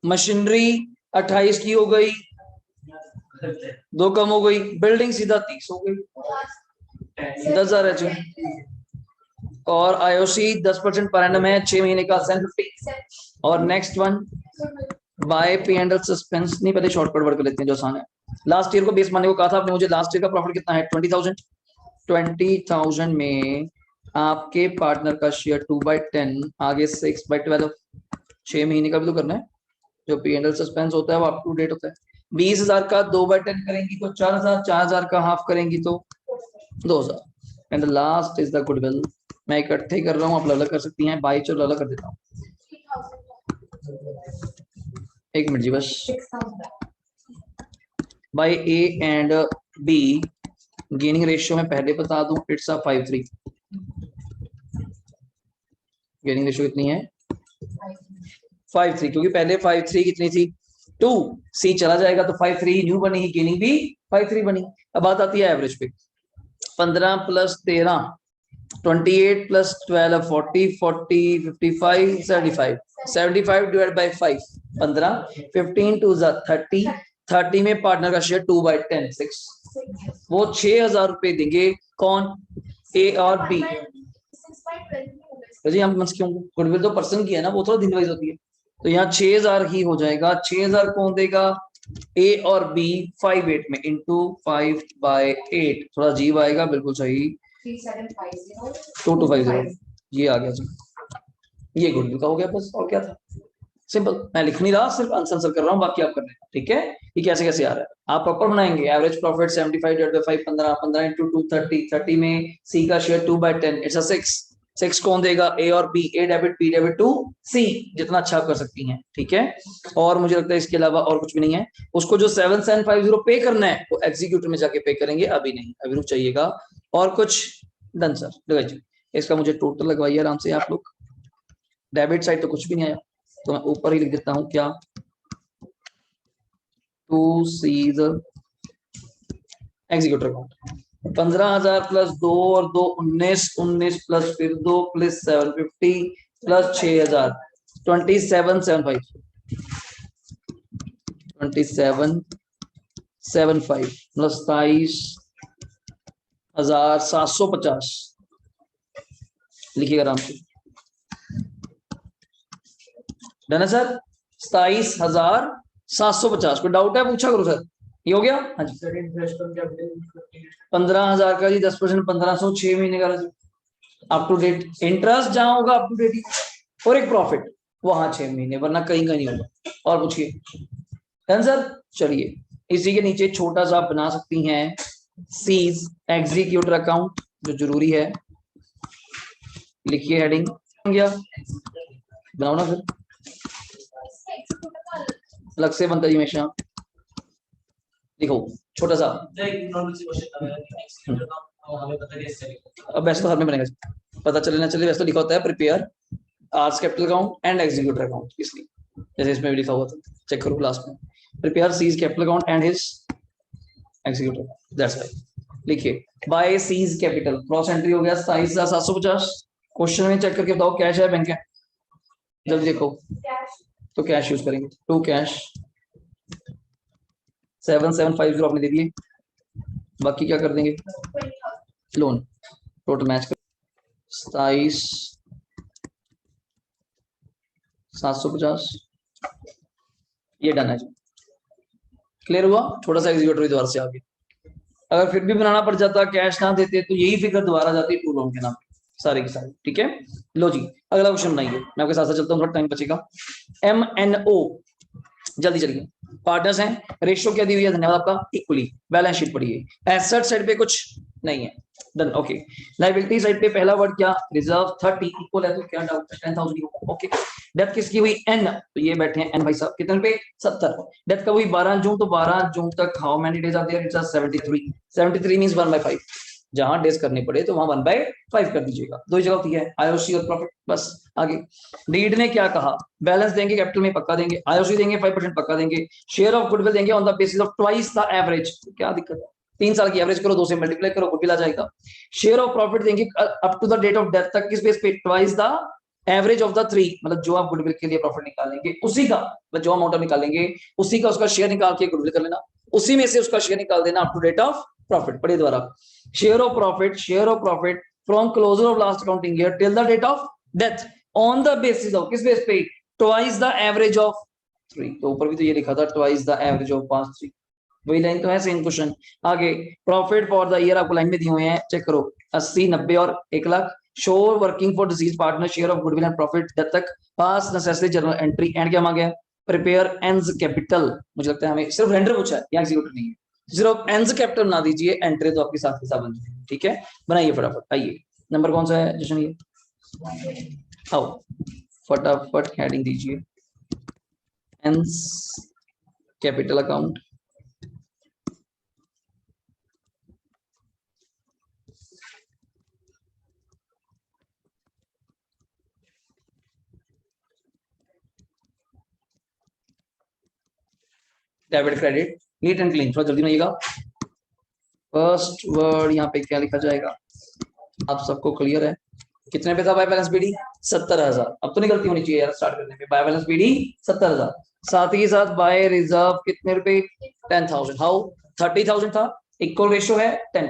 मशीनरी 28 की हो गई, 2 कम हो गई। बिल्डिंग सीधा 30 हो गई, 10,000 है जी। और आईओसी 10% पर एनम है, 6 महीने का 750। और next one by P and suspense, नहीं पहले शॉर्टकट वर्ड कर लेते हैं जो आसान है। लास्ट ईयर को बेस मानने को कहा था आपने मुझे, लास्ट ईयर का प्रॉफिट कितना है, 20,000। 20,000 में आपके पार्टनर का शेयर 2/10, आगे 6/12, 6 महीने का भी तो करना है, जो पी एंड सस्पेंस होता है वो अप टू डेट होता है। 20,000 का 2/10 करेंगी तो 4,000, 4,000 का हाफ करेंगी तो 2,000। And last is the goodwill, मैं इकट्ठे कर रहा हूँ, आप अलग कर सकती हैं, बाई चलो अलग कर देता हूँ, एक मिनट जी बस। By A and B gaining ratio में पहले बता दूं, इट्स अ 5:3। गेनिंग रेशियो कितनी है, 5:3, क्योंकि पहले 5:3 कितनी थी, 2, सी चला जाएगा तो 5:3 न्यू बनी, गेनिंग भी 5:3 बनी। अब बात आती है एवरेज पे, 15 + 13 28 + 12 40 40 55 75 75 डिवाइड बाय 5 15, 15 2 30, 30 में पार्टनर का शेयर 2/10 6, वो 6,000 रुपए देंगे, कौन, ए और बी। जी हम क्यों, गुडविल तो पर्सन की है ना, वो थोड़ा दिन वाइज होती है, तो यहाँ 6,000 ही हो जाएगा। 6,000 कौन देगा, ए और बी 5/8 में, इंटू 5/8, थोड़ा जीव आएगा, बिल्कुल सही 2250, ये आ गया जी, ये गुडविल का हो गया बस, और क्या था, सिंपल। मैं लिख नहीं रहा, सिर्फ आंसर कर रहा हूँ, बाकी आप कर लेना। ठीक है, ये कैसे कैसे आ रहा है, आप प्रॉपर बनाएंगे। एवरेज प्रॉफिट 75/5, 15, 15 × 2 30, 30 में सी का शेयर 2/10, इट्स अ 6, 6 कौन देगा, ए और B, A debit B debit to C, जितना अच्छा कर सकती हैं। ठीक है, और मुझे लगता है इसके अलावा और कुछ भी नहीं है। उसको जो 7750 पे करना है वो एग्जीक्यूटिव में जाके पे करेंगे, अभी नहीं, अभी रुक जाइएगा। और कुछ डन सर, इसका मुझे टोटल लगवाइए आराम से आप लोग। डेबिट साइड तो कुछ भी नहीं आया, तो मैं ऊपर ही लिख देता हूं क्या, to C's executor account. 15,000 plus 2 और 2 19, 19 प्लस फिर 2 प्लस 750 प्लस 6,000 2775 2775 प्लस 27,750 लिखिएगा आराम से। डन है सर? 27,750। कोई डाउट है पूछा करो सर। ये हो गया? हाँ जी सर। 15,000 का जी 10% 1500, 6 महीने का अप टू डेट इंटरेस्ट जहां होगा अप टू डेट, और एक प्रॉफिट वहां 6 महीने, वरना कहीं का नहीं होगा। और पूछिए। Done sir? चलिए इसी के नीचे छोटा सा आप बना सकती हैं सीज एग्जीक्यूटर अकाउंट, जो जरूरी है। लिखिए हेडिंग गया, बनाओ ना फिर, अलग से बनता जी हमेशा। देखो छोटा सा, अब वैसे तो हर में बनेगा, पता चले ना चले, वैसे तो लिखा होता है prepare R's capital account and executor account, इसलिए जैसे इसमें भी लिखा हुआ था, चेक करो लास्ट में, prepare C's capital account and his executor, that's right. लिखिए by C's capital, cross entry हो गया 27,750। क्वेश्चन में चेक करके बताओ कैश है बैंक है, जल्दी देखो। तो कैश यूज करेंगे, टू कैश 7750 आपने दे दिए, बाकी क्या कर देंगे, लोन। टोटल मैच कर 27,750, ये डन है। क्लियर हुआ? छोटा सा एग्जीक्यूटर दोबारा से आ गया। अगर फिर भी बनाना पड़ जाता, कैश ना देते, तो यही फिगर दोबारा जाती टू लोन के नाम पे सारे की सारी। ठीक है, लो जी अगला क्वेश्चन बनाइए, मैं आपके साथ साथ चलता हूँ, थोड़ा टाइम बचेगा। MNO, जल्दी चलिए। पार्टनर्स हैं, रेशियो क्या दी हुई है, धन्यवाद आपका, इक्वली। बैलेंस शीट पढ़िए, एसेट साइड पे कुछ नहीं है, डन। ओके, लायबिलिटी साइड पे पहला वर्ड क्या, रिजर्व 30 इक्वल है, तो क्या डाउट है, 10,000 ओके। डेथ किसकी हुई, एन, तो ये बैठे हैं एन भाई साहब, कितने पे 70। डेथ कब हुई 12 जून, तो 12 जून तक हाउ मेनी डेज आते हैं, इट्स 73। 73 मींस 1/5, जहां डेज करने पड़े तो वहां 1/5 कर दीजिएगा, दो ही जगह होती है, आईओसी और प्रॉफिट, बस। आगे डीड ने क्या कहा, बैलेंस देंगे कैपिटल में पक्का देंगे, आईओसी देंगे 5% पक्का देंगे, शेयर ऑफ गुडविल देंगे on the basis of twice the average, क्या दिक्कत है, 3 साल की एवरेज करो, 2 से मल्टीप्लाई करो, गुडविल आ जाएगा। शेयर ऑफ प्रॉफिट देंगे up to the date of death तक, किस बेस पे, twice the average of the 3, मतलब जो आप गुडविल के लिए प्रॉफिट निकालेंगे उसी का, जो अमाउंट आप निकालेंगे उसी का उसका शेयर निकाल के गुडविल कर लेना, उसी में से उसका शेयर निकाल देना up to date of profit. पढ़िए द्वारा, share of profit from closure of last accounting year till the date of death on the basis of, किस बेस पे, ट्वाइस द एवरेज ऑफ 3, तो ऊपर भी तो ये लिखा था twice the average of past 3, वही लाइन तो है, सेम क्वेश्चन। आगे प्रॉफिट फॉर द ईयर आपको लाइन में दिए हुए हैं, चेक करो, 80, 90 और 1 lakh. Show working for disease partner share of goodwill and profit जब तक पास नेसेसरी जर्नल एंट्री, एंड क्या मांगे, प्रिपेयर एंड्स कैपिटल, मुझे लगता है हमें सिर्फ रेंडर पूछा है, या एग्जीक्यूटर नहीं है, सिर्फ एंड्स कैपिटल बना दीजिए, एंट्री तो आपके साथ के साथ बन जाएगी। ठीक है, बनाइए फटाफट। आइए नंबर कौन सा है जशन, ये आओ फटाफट हेडिंग दीजिए, ends capital account, debit credit, neat and clean, थोड़ा जल्दी बनाइएगा। फर्स्ट वर्ड यहाँ पे क्या लिखा जाएगा, आप सबको क्लियर है, कितने पे था बाय बैलेंस बीडी, 70,000। अब तो नहीं गलती होनी चाहिए यार, स्टार्ट करने पे बाय बैलेंस बीडी 70,000, साथ ही साथ बाय रिजर्व कितने रुपए, 10,000। हाउ, 30,000 था, इक्वल रेशियो है 10,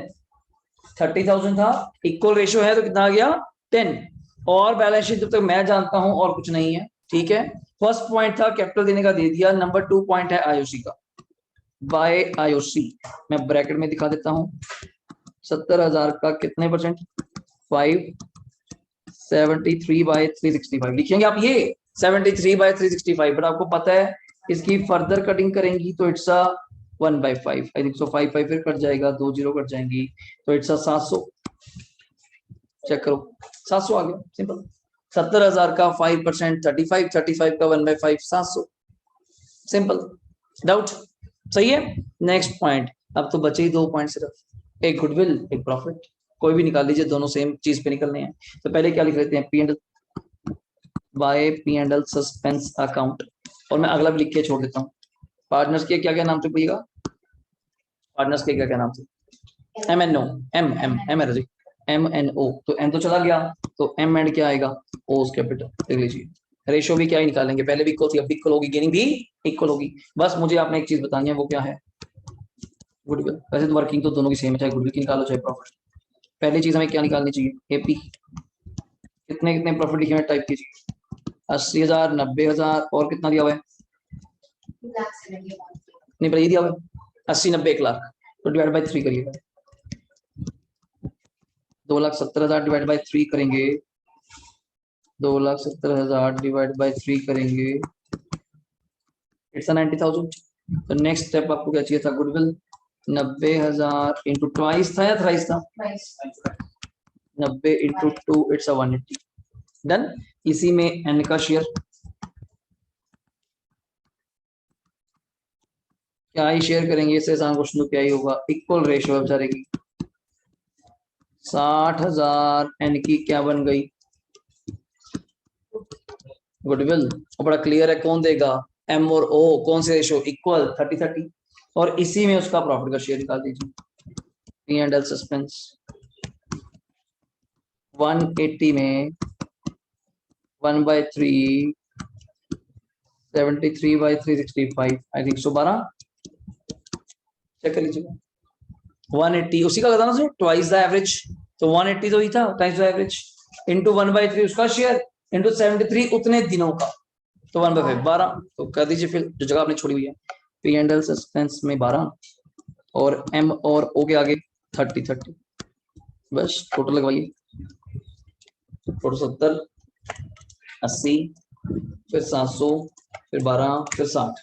30,000 था, इक्वल रेशियो है, तो कितना आ गया 10। और बैलेंस शीट जब तक मैं जानता हूं और कुछ नहीं है। ठीक है, फर्स्ट पॉइंट था कैपिटल देने का, दे दिया। नंबर 2 पॉइंट है आईओसी का, बाय आईओसी, मैं ब्रैकेट में दिखा देता हूं, 70,000 का कितने परसेंट, 573/365 लिखेंगे आप, ये 73/365, बट आपको पता है इसकी फर्दर कटिंग करेंगी तो इट्स 1/5, आई थिंक सो 5 फिर कट जाएगा, 2 0 कट जाएंगी, तो इट्स 700, चेक करो 700 आ गया, सिंपल। 70,000 का 5%, 35 का 1/5, 700, सिंपल। डाउट? सही है। नेक्स्ट पॉइंट, अब तो बचे ही 2 पॉइंट सिर्फ, एक गुडविल एक प्रॉफिट, कोई भी निकाल लीजिए, दोनों सेम चीज पे निकलने हैं। तो पहले क्या लिख लेते हैं, P and by P and L suspense account, और मैं अगला भी लिख के छोड़ देता हूँ। पार्टनर्स के क्या क्या नाम थे भैया, पार्टनर्स के क्या क्या नाम थे, M N O, M M M है जी, एम एन ओ, तो एम तो चला गया, तो एम एंड क्या आएगा, ओस कैपिटल, देख लीजिए। रेशो भी क्या ही निकालेंगे, पहले भी इक्वल थी, अब इक्वल होगी, गेनिंग भी इक्वल होगी। बस मुझे आपने एक चीज बतानी है, वो क्या है, गुडविल। वैसे तो वर्किंग तो दोनों की सेम है, चाहे गुडविल की निकालो चाहे प्रॉफिट। पहली चीज हमें क्या निकालनी चाहिए, एपी, कितने कितने प्रॉफिट लिखे हैं, टाइप कीजिए, 80,000, 90,000 और कितना दिया हुआ है, नहीं पर ये दिया हुआ है 80, 90, 1 लाख, तो डिवाइड बाई 3 करिएगा, 2,70,000 डिवाइड बाई 3 करेंगे, 2,70,000 डिवाइड बाई 3 करेंगे, इट्स 90,000। तो नेक्स्ट स्टेप आपको क्या चाहिए था, गुडविल 90,000 इंटू ट्वाइस था या थ्राइस था, 90 इंटू 2 इट्स 180, डन। इसी में एन का शेयर, क्या ही शेयर करेंगे, इससे आसान क्वेश्चन तो क्या ही होगा, इक्वल रेशियो है बेचारे की, 60,000 एन की क्या बन गई, गुडविल, और बड़ा क्लियर है कौन देगा, एम और ओ, कौन से रेशियो, इक्वल 30-30, और इसी में उसका प्रॉफिट का शेयर निकाल दीजिए, पी एंड एल सस्पेंस 180 में 1/3, 73/365, आई थिंक 112, चेक कर लीजिएगा, 180 उसी का लगा ना सर, ट्वाइस द एवरेज, तो 180 तो ही था, टाइम्स द एवरेज, इंटू 1/3 उसका शेयर, इंटू 73 उतने दिनों का, तो 1/5 12, तो कर दीजिए फिर जो जगह आपने छोड़ी हुई है, पी एंड एल सस्पेंस में 12 और एम और ओ के आगे 30-30, बस टोटल लगवाइए, टोटल 70, 80, फिर 700, फिर 12, फिर 60,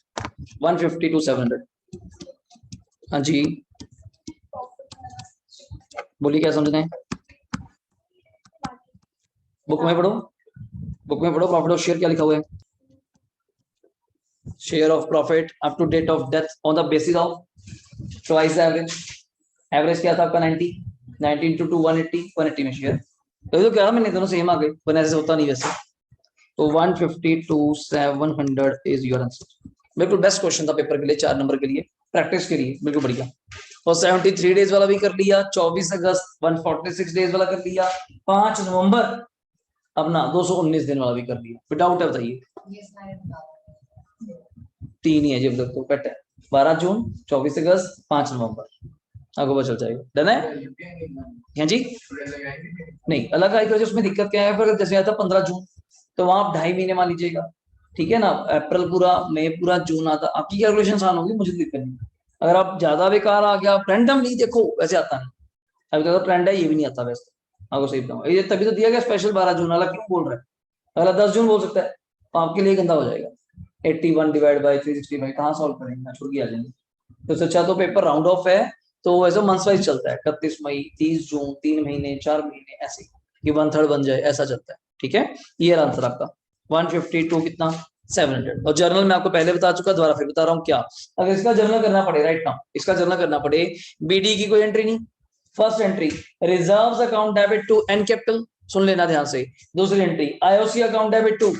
150 to 700। हाँ जी बोलिए क्या समझना है, बुक में पढ़ो, बुक में पढ़ो, प्रॉफिट ऑफ शेयर क्या लिखा हुआ है, share of profit up to date of death on the basis of twice average, average क्या था आपका 90, 90 इंटू 2 180, 180 में शेयर, तो क्या मैंने दोनों सेम आ गए, पर ऐसे होता नहीं वैसे, तो 150 to 700 इज योर आंसर। बिल्कुल बेस्ट क्वेश्चन था पेपर के लिए, 4 नंबर के लिए, प्रैक्टिस के लिए बिल्कुल बढ़िया। और 73 डेज वाला भी कर लिया, 24 अगस्त 146 डेज वाला कर लिया, 5 नवंबर अपना 219 दिन वाला भी कर लिया, विदाउट है बताइए, 3 ही है जब तक, तो कट है 12 जून, 24 अगस्त, 5 नवंबर, आपको पता चल जाएगा, डन है। हाँ जी नहीं अलग आई, उसमें दिक्कत क्या है, फिर जैसे आया था 15 जून, तो वहां आप 2.5 महीने मान लीजिएगा, ठीक है ना, अप्रैल पूरा, मई पूरा, जून आता, आपकी कैलकुलेशन आसान होगी, मुझे दिक्कत नहीं। अगर आप ज्यादा बेकार आ गया, रैंडम नहीं देखो वैसे आता नहीं, अभी तक ट्रेंड है, ये भी नहीं आता वैसे, आपको सही बताऊं, ये तभी तो दिया गया स्पेशल 12 जून वाला, क्यों बोल रहा है, अगला 10 जून बोल सकता है, तो आपके लिए गंदा हो जाएगा, 81 डिवाइड बाई 365 कहाँ सॉल्व करेंगे, छुड़ गया जाएंगे, तो अच्छा तो पेपर राउंड ऑफ है, तो वैसे मंथ वाइज चलता है, 31 मई, 30 जून, 3 महीने, 4 महीने, ऐसे कि 1/3 बन जाए, ऐसा चलता है, ठीक है। ये आंसर आपका 152 कितना 700, और जर्नल में आपको पहले बता चुका, दोबारा फिर बता रहा हूँ क्या, अगर इसका जर्नल करना पड़े राइट नाउ, इसका जर्नल करना पड़े, बीडी की कोई एंट्री नहीं, first entry reserves account debit to N capital, सुन लेना ध्यान से, दूसरी entry IOC account debit to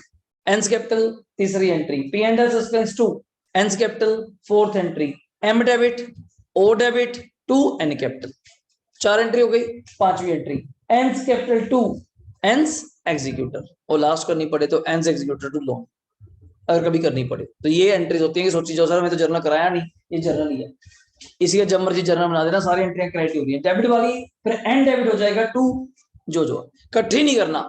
N's capital, तीसरी entry P and L suspense to N's capital, fourth entry M debit O debit to N capital, 4 entry हो गई, 5वीं entry N's capital to N's executor, और last करनी पड़े तो एन्स executor to loan, अगर कभी करनी पड़े तो ये एंट्रीज होती है कि सोची जाओ सर मैं तो जर्नल कराया नहीं, ये जर्नल ही है, इसी का जब मर्जी जर्नल बना देना, सारी एंट्रियां करेक्ट हो रही है, डेबिट वाली फिर एंड डेबिट हो जाएगा टू जो इकट्ठी नहीं करना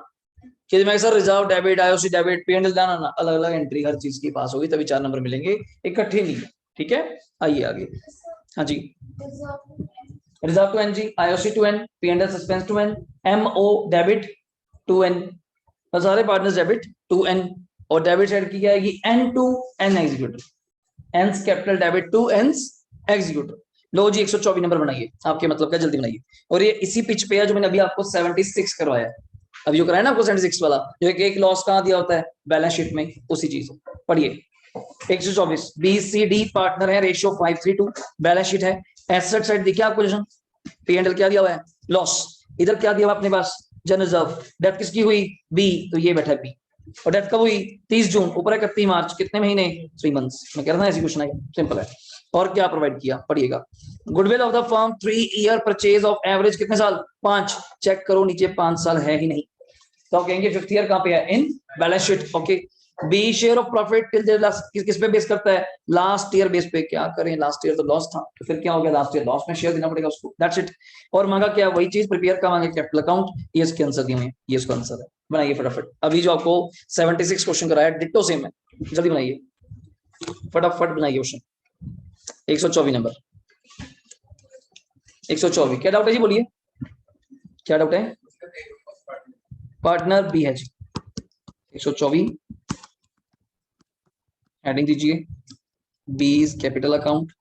कि मैं sir reserve debit, IOC debit, PNL जाना ना, अलग अलग एंट्री हर चीज की पास होगी, तभी 4 नंबर मिलेंगे, इकट्ठी नहीं, ठीक है। आइए आगे, हाँ जी, रिजर्व टू एन जी, IOC to N, PNL suspense to N, MO debit to N, सारे पार्टनर्स डेबिट टू एन, और डेबिट साइड की क्या आएगी, N to N executor, N's capital debit to N's executor. लो जी 124 नंबर बनाइए, आपके मतलब क्या, जल्दी बनाइए, और ये इसी पिच पे है जो मैंने अभी आपको 76 करवाया है, अभी जो कराया ना आपको 76 वाला, जो एक लॉस कहाँ दिया होता है बैलेंस शीट में, उसी चीज पढ़िए। 124 बी सी डी पार्टनर है, रेशियो 5:3 बैलेंस शीट है, एसेट साइड देखिए आपको, पी एंड एल क्या दिया हुआ है, लॉस, इधर क्या दिया हुआ अपने पास, जनरल रिजर्व, डेट किसकी हुई, बी, तो ये बैठा बी, और डेट कब हुई 30 जून, ऊपर है 31 मार्च, कितने महीने, 3 मंथ्स। मैं कह रहा था ऐसी क्वेश्चन है, सिंपल है। और क्या प्रोवाइड किया, पढ़िएगा, goodwill of the firm 3 year purchase of average कितने साल, 5, चेक करो नीचे 5 साल है ही नहीं, तो आप कहेंगे 5th ईयर कहां पे है, in balance sheet. Okay, B share of profit till the last किस पे बेस करता है, लास्ट ईयर बेस पे, क्या करें लास्ट ईयर तो लॉस था, तो फिर क्या हो गया, लास्ट ईयर लॉस में शेयर देना पड़ेगा उसको, दैट्स इट। और मांगा क्या, वही चीज प्रिपेयर का मांगे, कैपिटल अकाउंट, ये इसके आंसर दिए हुए हैं, ये इसका आंसर है, बनाइए फटाफट। अभी जो आपको 76 क्वेश्चन कराया डिट्टो सेम है, जल्दी बनाइए फटाफट बनाइए क्वेश्चन। 124 नंबर, 124, क्या डाउट है जी, बोलिए क्या डाउट है, पार्टनर बी है जी, 124 हेडिंग दीजिए, बीज कैपिटल अकाउंट,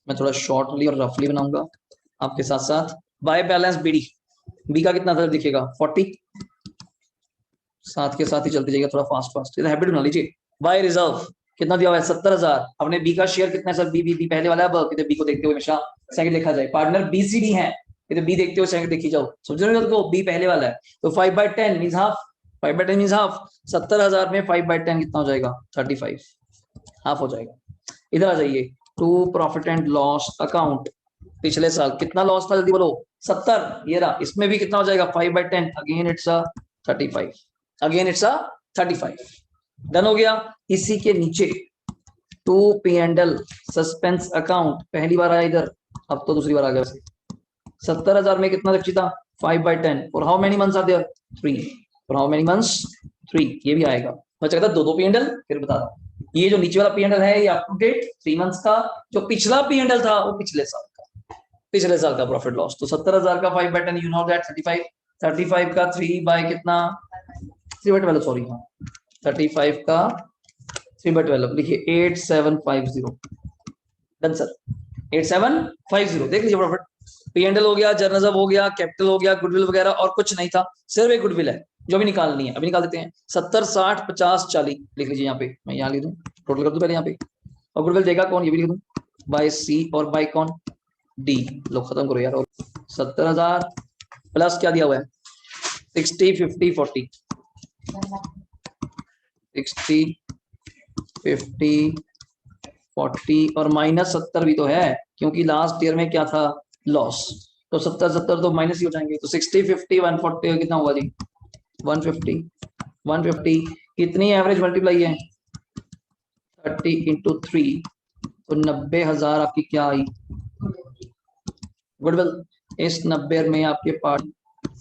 मैं थोड़ा शॉर्टली और रफली बनाऊंगा आपके साथ साथ। बाय बैलेंस बीडी, बी का कितना था दिखेगा 40, साथ के साथ ही चलते जाइएगा थोड़ा फास्ट फास्ट, ये हैबिट बना लीजिए। बाय रिजर्व कितना दिया हुआ है 70,000, हमने बी का शेयर कितना है सर, बी बी बी पहले वाला है, बी को देखते हुए हमेशा सेकंड लिखा जाए, पार्टनर बीसीडी है, तो बी देखते हुए सेकंड देखी जाओ, समझ रहे हो, बी पहले वाला है, तो 5/10 मींस हाफ, 5/10 मींस हाफ, 70,000 में 5/10 कितना हो जाएगा 35, हाफ हो जाएगा। इधर आ जाइए, to profit and loss account, पिछले साल कितना लॉस था जल्दी बोलो, 70, ये रहा, इसमें भी कितना हो जाएगा 5/10, again it's a 35, again it's a 35, done हो गया। इसी के नीचे टू P&L सस्पेंस अकाउंट, पहली बार आया इधर, अब तो दूसरी बार आ गया, 70,000 में कितना रखी था 5/10, और how many months are there 3, और हाउ मेनी मंथ्स 3, ये भी आएगा, मैं चाहता दो P&L फिर बता रहा हूँ। ये जो नीचे वाला P&L है ये अप टू डेट 3 मंथ्स का, जो पिछला P&L था वो पिछले साल का प्रॉफिट लॉस, तो 70,000 का 5/10 यू नो दैट 35, 35 का 3 बाय कितना 3/12, सॉरी हाँ 35 का 3/12 लिखिए 8750, डन सर 8750, देख लीजिए प्रॉफिट, P&L हो गया, जर्नल हो गया, कैपिटल हो गया, गुडविल वगैरह, और कुछ नहीं था, सिर्फ एक गुडविल है जो भी निकालनी है, अभी निकाल देते हैं। 70 60 50 40 लिख लीजिए, यहाँ पे मैं यहाँ लिख दूं, टोटल कर दूं पहले यहाँ पे, और गुडविल देगा कौन, ये भी लिख दूं, बाय सी और बाय कौन, डी, लो खत्म करो यार। और 70,000 प्लस क्या दिया हुआ है 60 50 40, 60 50 40 और माइनस 70 भी तो है, क्योंकि लास्ट ईयर में क्या था लॉस, तो 70 70 तो माइनस ही हो जाएंगे, तो 60 50 140 कितना होगा जी 150, 150 कितनी एवरेज मल्टीप्लाई है 30 इंटू 3, तो 90,000 आपकी क्या आई गुडविल, इस 90 में आपके पास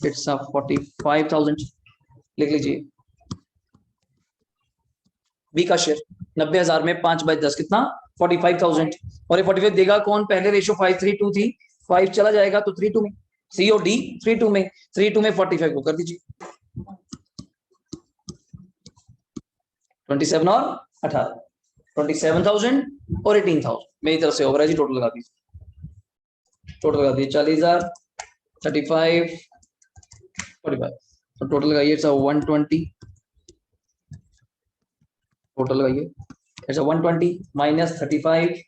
इट्स 45,000, लिख लीजिए बी का शेयर 90,000 में 5/10 कितना 45,000, और ये 45 देगा कौन, पहले रेशियो 5:3:2 थी, 5 चला जाएगा तो 3:2 में, सी और डी 3:2 में, 3:2 में 45 को कर दीजिए 27 और 18, 27,000 और 18,000, मेरी तरफ से ओवर है जी, टोटल लगा दीजिए, टोटल लगा दीजिए 40,000 35 45, तो टोटल लगाइए 120, टोटल लगाइए अच्छा 120 माइनस 35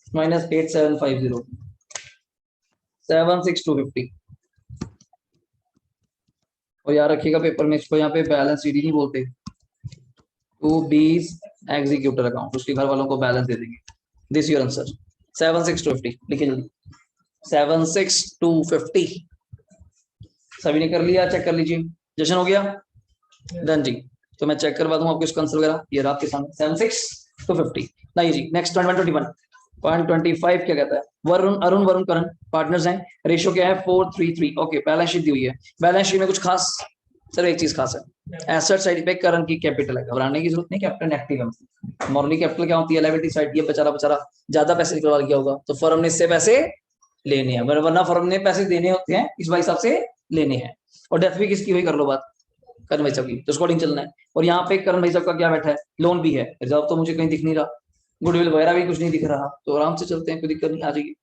माइनस 8750 76250, और याद रखिएगा पेपर में इसको यहाँ पे बैलेंस शीट नहीं बोलते, टू बीज एग्जीक्यूटर अकाउंट, उसके घर वालों को बैलेंस दे देंगे, दिस योर आंसर 76250, लिखिए जल्दी 76250, सभी ने कर लिया, चेक कर लीजिए, जशन हो गया डन जी, तो मैं चेक करवा दूंगा आपको इसका आंसर वगैरह, ये रहा आपके सामने 76250। नहीं जी नेक्स्ट 125 क्या कहता है, वरुण अरुण वरुण करण पार्टनर्स हैं, रेशियो क्या है 4:3:3, ओके बैलेंस शीट दी हुई है, बैलेंस शीट में कुछ खास, सर एक चीज खास है, एसेट साइड पे करण की कैपिटल है, घबराने की जरूरत नहीं, कैपिटल एक्टिव है, मॉरली कैपिटल क्या होती है लायबिलिटी साइड, ये बेचारा बेचारा ज्यादा पैसे निकलवा लिया होगा, तो फर्म ने इससे पैसे लेने हैं, वरना फर्म ने पैसे देने होते हैं इस भाई साहब से लेने हैं, और डेथ भी किसकी हुई कर लो बात, करण भाई साहब की, तो अकॉर्डिंग चलना है, और यहाँ पे करण भाई साहब का क्या बैठा है, लोन भी है, रिजर्व तो मुझे कहीं दिख नहीं रहा, गुडविल वगैरह भी कुछ नहीं दिख रहा, तो आराम से चलते हैं, कोई दिक्कत नहीं आ जाएगी।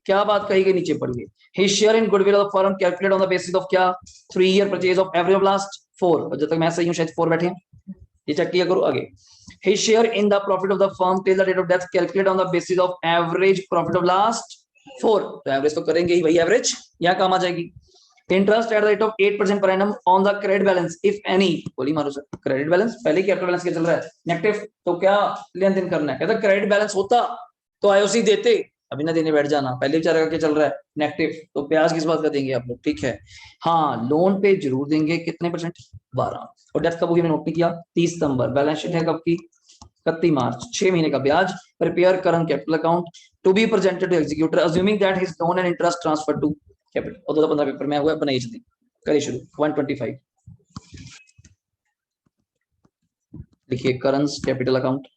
क्या बात कही गई नीचे पढ़िए, his share in goodwill of firm calculate on the basis of क्या 3 year purchase of average of last 4, जब तक मैं सही हूं शायद 4 बैठे हैं, ये चेक किया करो आगे, his share in the profit of the firm till the date of death calculate on the basis of average profit of last 4, तो एवरेज तो करेंगे ही, वही एवरेज यहाँ काम आ जाएगी। Interest at the rate of 8% per annum on the credit balance if any, बोली मारो sir, credit balance पहले कैपिटल बैलेंस क्या चल रहा है नेगेटिव, तो क्या लेन देन करना है, कहता क्रेडिट बैलेंस होता तो आईओसी देते, अभी ना देने बैठ जाना, पहले बेचारा का क्या चल रहा है नेगेटिव, तो ब्याज किस बात का देंगे आप लोग, ठीक है। हाँ लोन पे जरूर देंगे, कितने परसेंट, 12। और डेथ कब होगी मैंने नोट नहीं किया, 30 सितंबर, बैलेंस शीट है कब की, 31 मार्च, 6 महीने का ब्याज, prepare current capital account to be presented to executor assuming that his loan and interest transfer to capital. और 2015 पेपर में हुआ, बनाइए जल्दी, करिए शुरू। 125 लिखिए, करंट कैपिटल अकाउंट,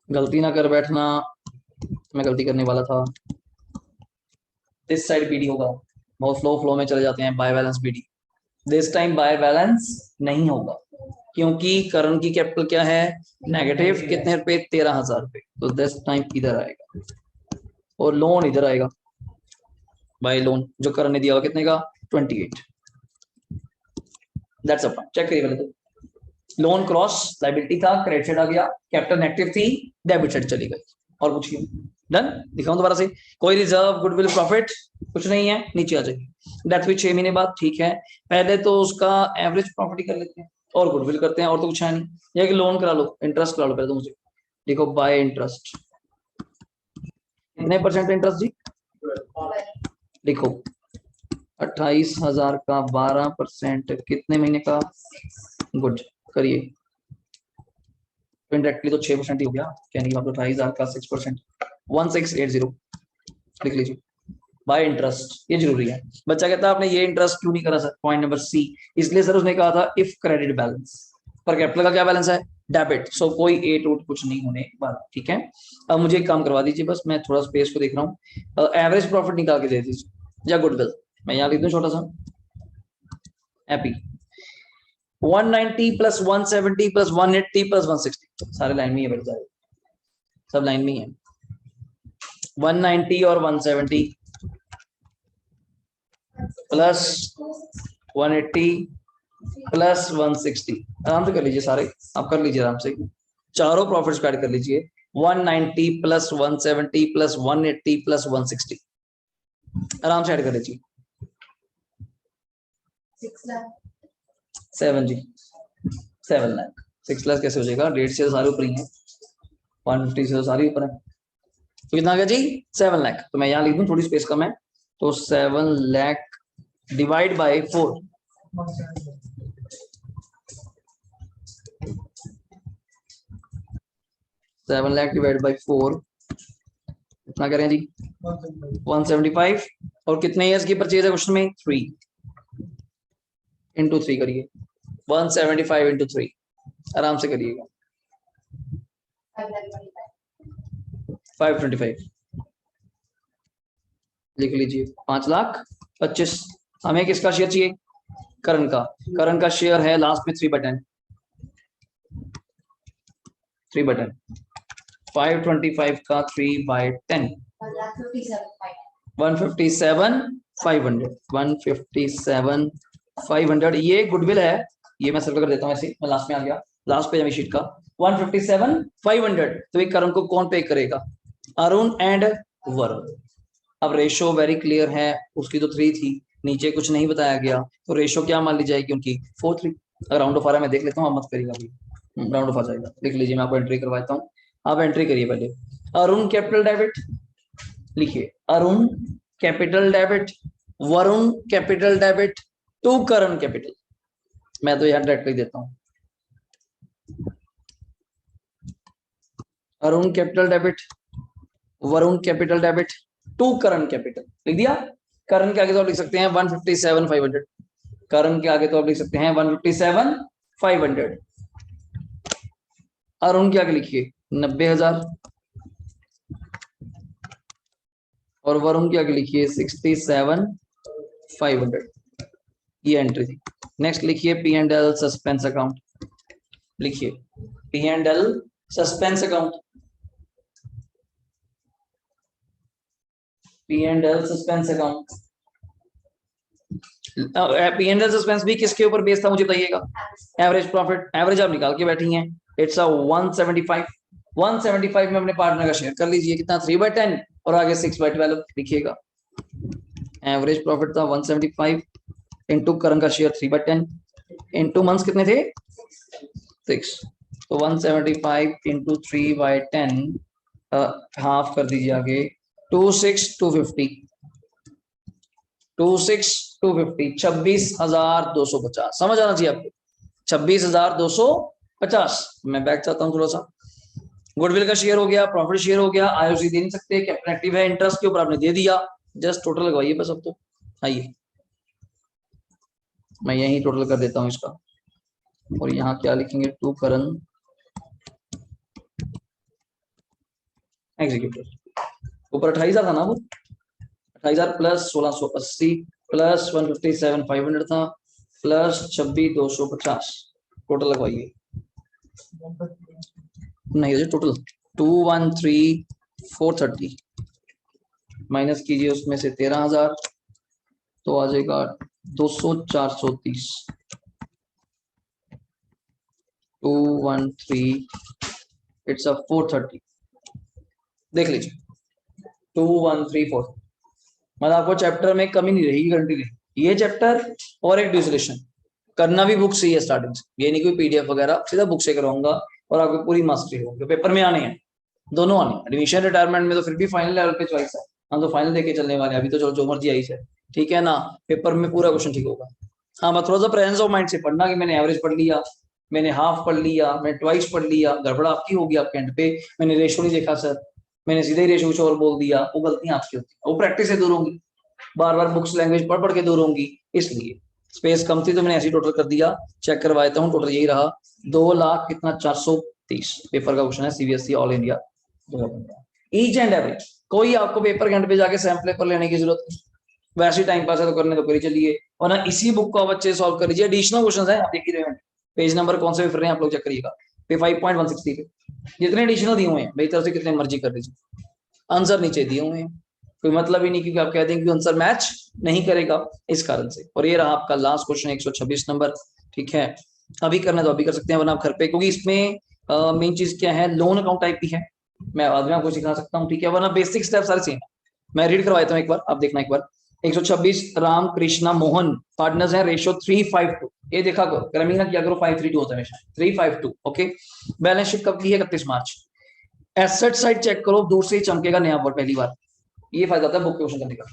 गलती ना कर बैठना, मैं गलती करने वाला था। दिस साइड बीडी होगा, बहुत फ्लो में चले जाते हैं, by balance BD, this time by balance नहीं होगा, क्योंकि करंट की कैपिटल क्या है नेगेटिव, कितने रुपए, 13,000 रुपए, तो दिस टाइम इधर आएगा, और लोन इधर आएगा, बाय लोन जो करंट ने दिया हुआ कितने का, 28, दैट्स अ चेक करिए पहले तो, लोन क्रॉस लायबिलिटी था, क्रेडिट साइड आ गया, कैपिटल नेगेटिव थी, डेबिट साइड चली गई, और पूछिए, डन, दिखाऊं दोबारा से, कोई रिजर्व गुडविल प्रॉफिट कुछ नहीं है, नीचे आ जाएगी, डेथ हुई 6 महीने बाद, ठीक है, पहले तो उसका एवरेज प्रॉपर्टी कर लेते हैं और गुडविल करते हैं, और तो कुछ है नहीं, यह कि लोन करा लो, इंटरेस्ट करा लो पहले तो मुझे, देखो बाय इंटरेस्ट, कितने परसेंट इंटरेस्ट जी, देखो 28,000 का 12%, कितने महीने का, गुड, करिए, तो इंडायरेक्टली तो 6% ही हो गया, कहने की बात, 28,000 का 6%, 1680 लिख लीजिए, बाय इंटरेस्ट, ये जरूरी है। बच्चा कहता है आपने ये इंटरेस्ट क्यों नहीं करा सर, पॉइंट नंबर सी, इसलिए सर उसने कहा था इफ क्रेडिट बैलेंस, पर कैपिटल का क्या बैलेंस है, डेबिट, सो कोई एट उट कुछ नहीं होने वाला, ठीक है। अब मुझे एक काम करवा दीजिए, बस मैं थोड़ा स्पेस को देख रहा हूँ, एवरेज प्रॉफिट निकाल के दे दीजिए, या गुडविल, मैं यहाँ लिख दूं छोटा सा, हैप्पी 190 प्लस 170 प्लस 180 प्लस 160, सारे लाइन में ही बैठ जाए, सब लाइन में ही है, 190 और 170 प्लस 180 प्लस 160, आराम से कर लीजिए सारे, आप कर लीजिए आराम से, चारों प्रॉफिट्स ऐड कर लीजिए, 190 प्लस 170 प्लस 180 प्लस 160, आराम से ऐड कर लीजिए, 7 जी, 7 लाख, 6 लाख कैसे हो जाएगा, 1.5 से तो सारे ऊपर ही है, 150 से तो सारे ऊपर है, तो कितना आ गया जी, 7 लाख, तो मैं यहाँ लिख दूं, थोड़ी स्पेस कम है, तो 7 lakh divide by 4, 7 lakh divide by 4, कितना करें जी, 175, और कितने ईयर्स की परचेज है क्वेश्चन में, 3 इंटू 3 करिए, 175 इंटू 3, आराम से करिएगा, 525 लिख लीजिए, 5,25,000, हमें किसका शेयर चाहिए, करण का, करण का शेयर है लास्ट में 3/10, 3/10, 525 का 3/10, 157,500, 157,500, ये गुडविल है, ये मैं सर्कल कर देता हूँ ऐसे, मैं लास्ट में आ गया, लास्ट पेज है शीट का, 157,500, तो ये करण को कौन पे करेगा, अरुण एंड वरुण। अब रेशो वेरी क्लियर है, उसकी तो 3 थी, नीचे कुछ नहीं बताया गया, तो रेशो क्या मान ली जाएगी उनकी, 4:3, अगर राउंड ऑफ आ रहा है मैं देख लेता हूँ, आप मत करिएगा अभी, राउंड ऑफ आ जाएगा, लिख लीजिए, मैं आपको एंट्री करवाता हूँ, आप एंट्री करिए पहले, अरुण कैपिटल डेबिट, लिखिए Arun capital debit, Varun capital debit to Karan capital, मैं तो यार डायरेक्ट देता हूँ, Arun capital debit, Varun capital debit to Karan capital, लिख दिया, करण के आगे तो आप लिख सकते हैं 157,500, करण के आगे तो आप लिख सकते हैं 157,500, अरुण के आगे लिखिए 90,000, और वरुण के आगे लिखिए 67,500, ये एंट्री थी। नेक्स्ट लिखिए P and L suspense account, लिखिए P and L suspense account, P and L suspense account P and L suspense भी किसके ऊपर बेस्ड था मुझे बताइएगा? एवरेज प्रॉफिट, एवरेज आप निकाल के बैठी हैं, इट्स अ 175। 175 में अपने पार्टनर का शेयर कर लीजिए, कितना 3/10 और आगे 6/12 लिखिएगा। एवरेज प्रॉफिट था 175 इंटू करंट का शेयर 3/10 इंटू मंथ्स कितने थे 6, तो 175 इंटू 3/10 हाफ कर दीजिए आगे 26250 26,250 समझ आना चाहिए आपको 26,250। मैं बैक चाहता हूँ थोड़ा सा। गुडविल का शेयर हो गया, प्रॉफिट शेयर हो गया, आईओसी दे नहीं सकते, कैपिटल एक्टिव है, इंटरेस्ट के ऊपर आपने दे दिया, जस्ट टोटल लगवाइए बस। अब तो आइए मैं यही टोटल कर देता हूँ इसका, और यहाँ क्या लिखेंगे टू करंट एग्जीक्यूटिव। ऊपर 28,000 था ना, वो 28,000 प्लस 1680 प्लस 157,500 था प्लस 26,250 टोटल लगवाइए। नहीं है टोटल 213,430 माइनस कीजिए उसमें से 13,000 तो आ जाएगा 200,430 213 इट्स अ 430 देख लीजिए 2134 मतलब आपको चैप्टर में कमी नहीं रहेगी, गारंटी रहेगी। ये चैप्टर और एक डिसोल्यूशन करना भी बुक से ही है स्टार्टिंग से, ये नहीं कोई पीडीएफ वगैरह, सीधा बुक से कराऊंगा और आपको पूरी मास्टरी होगी। पेपर में आने हैं दोनों आने, एडमिशन रिटायरमेंट में तो फिर भी फाइनल लेवल पे चॉइस है, हम तो फाइनल देके चलने वाले हैं, अभी तो चलो जो मर्जी आई है, ठीक है ना। पेपर में पूरा क्वेश्चन ठीक होगा। हाँ बस थोड़ा सा प्रेजेंस ऑफ माइंड से पढ़ना कि मैंने एवरेज पढ़ लिया, मैंने हाफ पढ़ लिया, मैंने ट्वाइस पढ़ लिया, गड़बड़ आपकी होगी आपके एंड पे, मैंने रेशो नहीं देखा सर, मैंने सीधे ही रेशो कुछ और बोल दिया, वो गलतियां आपकी होती है, वो प्रैक्टिस से दूर होंगी, बार बार बुक्स लैंग्वेज पढ़ पढ़ के दूर होंगी, इसलिए स्पेस कम थी तो मैंने ऐसे टोटल कर दिया। चेक करवा देता हूँ, टोटल यही रहा 2 लाख कितना 430 पेपर का क्वेश्चन है CBSE all India 2015 each and every. कोई आपको पेपर के एंड पे जाके सैंपल पेपर लेने की जरूरत नहीं, वैसे टाइम पास है तो करने तो करी चलिए, वरना इसी बुक को बच्चे सॉल्व कर लीजिए। एडिशनल क्वेश्चन है आप देख ही रहे हैं, पेज नंबर कौन से फिर रहे हैं आप लोग चेक करिएगा, पे 5.160 पे जितने एडिशनल दिए हुए हैं मेरी तरफ से कितने मर्जी कर लीजिए, आंसर नीचे दिए हुए हैं, कोई मतलब ही नहीं क्योंकि आप कह देंगे कि आंसर मैच नहीं करेगा इस कारण से। और ये रहा आपका लास्ट क्वेश्चन 126 नंबर, ठीक है। अभी करना तो अभी कर सकते हैं वरना आप घर पे, क्योंकि इसमें मेन चीज क्या है लोन अकाउंट टाइप भी है, मैं बाद में आपको सिखा सकता हूँ, ठीक है, वरना बेसिक स्टेप सारे सेम। मैं रीड करवाता हूँ एक बार, आप देखना एक बार। 126 राम कृष्णा मोहन पार्टनर्स हैं, रेशियो 352, ये देखा करो क्रमिंग ना किया करो, 532 होता है हमेशा, 352 ओके। बैलेंस शीट कब की है 31 मार्च। एसेट साइड चेक करो, दूर से ही चमकेगा नया वर्ड पहली बार, ये फायदा होता है बुक क्वेश्चन करने का,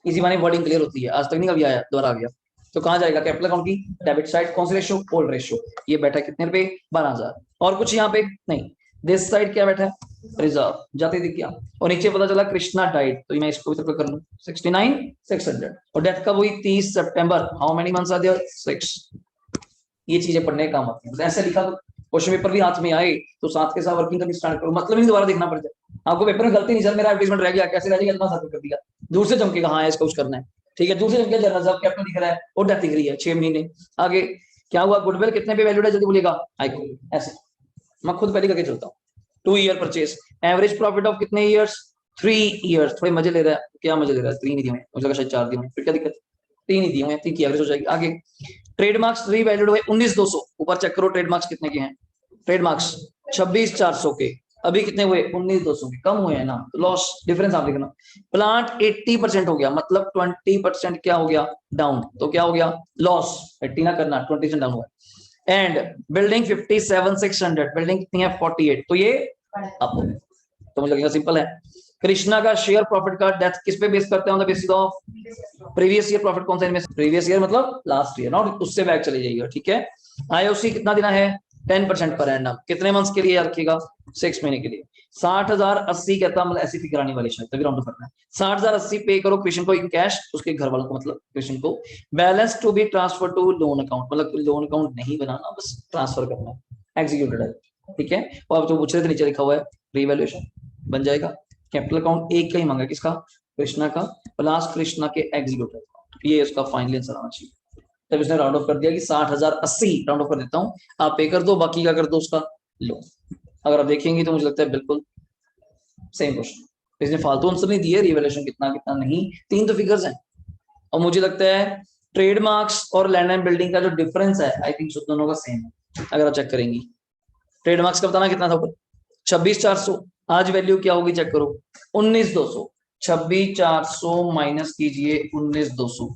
इसी माने वर्डिंग क्लियर होती है। आज तक नहीं कभी आया, दोबारा आ गया तो कहाँ जाएगा कैपिटल अकाउंट की डेबिट साइड, कौन सी रेशियो ओल्ड रेशियो, ये बैठा कितने रुपए 12,000 और कुछ यहाँ पे नहीं। दिस साइड क्या बैठा है रिजर्व, जाते दिख गया, और नीचे पता चला कृष्णा डाइट, तो मैं इसको भी कर लूं 69,600 और डेथ कब हुई 30 सितंबर। How many months are there 6। ये चीजें पढ़ने का काम आती है, ऐसे लिखा तो क्वेश्चन पेपर भी हाथ में आए तो साथ के साथ वर्किंग करनी स्टार्ट करो, मतलब नहीं दोबारा देखना पड़ जाए आपको पेपर में। गलती नहीं सर मेरा एडवर्टाइजमेंट रह गया, कैसे रह गया इतना साथ कर दिया, दूर से चमकेगा हाँ इसका कुछ करना है, ठीक है, दूर से चमकेगा रिजर्व कैपिटल दिख रहा है और डेथ दिख रही है 6 महीने आगे। क्या हुआ गुडविल कितने पे वैल्यूड है जल्दी बोलिएगा, आईको ऐसे मैं खुद पहले करके चलता हूँ। 2 year purchase, average profit of कितने ईयर्स 3 ईयर्स। थोड़े मजे ले रहा है, क्या मजे ले रहा है, 3 ही दिए हुए, मुझे लगा शायद 4 दिए हुए, फिर क्या दिक्कत, 3 ही दिए हुए, 3 की एवरेज हो जाएगी। आगे ट्रेडमार्क्स 3 वैल्यूड हुए 19,200, ऊपर चेक करो ट्रेडमार्क्स कितने के हैं, ट्रेडमार्क्स 26,400 के, अभी कितने हुए 19,200 के, कम हुए हैं ना, लॉस डिफरेंस आप देखना। प्लांट 80% हो गया, मतलब 20% क्या हो गया डाउन, तो क्या हो गया लॉस, 80 ना करना 20% डाउन हुआ। एंड बिल्डिंग 57,600, बिल्डिंग कितनी है 48, तो ये अप हो गया, तो मुझे लगेगा सिंपल है। कृष्णा का शेयर प्रॉफिट का डेथ किस पे बेस करते हैं, on the basis of previous year profit, कौन सा इनमें प्रीवियस ईयर मतलब लास्ट ईयर, नॉट उससे बैक चले जाइएगा, ठीक है। आईओसी कितना देना है 10% पर एंड, कितने मंथ्स के लिए याद रखिएगा 6 महीने के लिए। 60,080 कहता मतलब ऐसी फिगर आने वाली शायद, तभी राउंड करना है। 60,080 पे करो कृष्ण को इन कैश, उसके घर वालों को मतलब कृष्ण को। Balance to be transfer to loan account, मतलब लोन अकाउंट नहीं बनाना, बस ट्रांसफर करना है, एग्जीक्यूटेड है, ठीक है। और आप जो पूछ रहे थे नीचे लिखा हुआ है रीवैल्यूएशन बन जाएगा। कैपिटल अकाउंट एक का ही मांगा, किसका कृष्णा का, प्लस कृष्णा के एग्जीक्यूटिव, ये उसका फाइनल आंसर आना चाहिए। तब इसने राउंड ऑफ कर दिया कि 60,080 राउंड ऑफ कर देता हूँ, आप पे कर दो, बाकी का कर दो उसका लो। अगर आप देखेंगे तो मुझे लगता है बिल्कुल सेम क्वेश्चन, इसने फालतू आंसर नहीं दिए, रिवैल्यूएशन कितना कितना नहीं, 3 तो फिगर्स हैं, और मुझे लगता है ट्रेडमार्क्स और लैंड एंड बिल्डिंग का जो डिफरेंस है आई थिंक दोनों का सेम है। अगर आप चेक करेंगे ट्रेडमार्क्स का बताना कितना था ऊपर 26,400, आज वैल्यू क्या होगी चेक करो 19,200। 26,400 माइनस कीजिए 19,200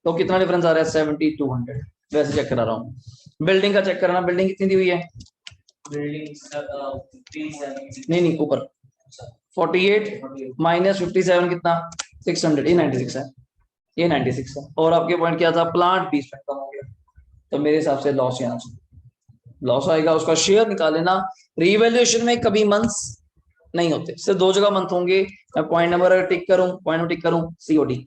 तो कितना डिफरेंस आ रहा है 7,200। वैसे चेक करा रहा हूँ। बिल्डिंग का चेक कराना, बिल्डिंग कितनी दी हुई है नहीं ऊपर 48 माइनस 57 कितना 600, ये 96 है, ये 96 है। और आपके पॉइंट क्या था प्लांट 20% कम हो गया, तो मेरे हिसाब से लॉस यहाँ से लॉस आएगा, उसका शेयर निकाले ना। रीवैल्यूएशन में कभी मंथ्स नहीं होते, सिर्फ 2 जगह मंथ होंगे। मैं पॉइंट नंबर अगर टिक करूं, पॉइंट नंबर टिक करूं सीओडी,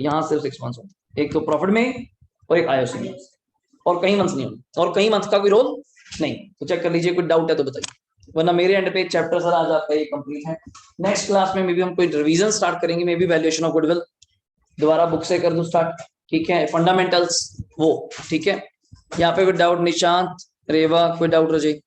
यहाँ सिर्फ 6 मंथ्स होंगे, एक तो प्रॉफिट में और एक आईओसी में, और कई मंथ्स नहीं होंगे, और कई मंथ का कोई रोल नहीं। तो चेक कर लीजिए, कोई डाउट है तो बताइए, वरना मेरे एंड पे चैप्टर सर आज आपका ये कंप्लीट है। नेक्स्ट क्लास में मे बी हम कोई रिवीजन स्टार्ट करेंगे, may be valuation of goodwill दोबारा बुक से कर दूं स्टार्ट, ठीक है, फंडामेंटल्स वो, ठीक है। यहाँ पे कोई डाउट निशांत रेवा, कोई डाउट रजे?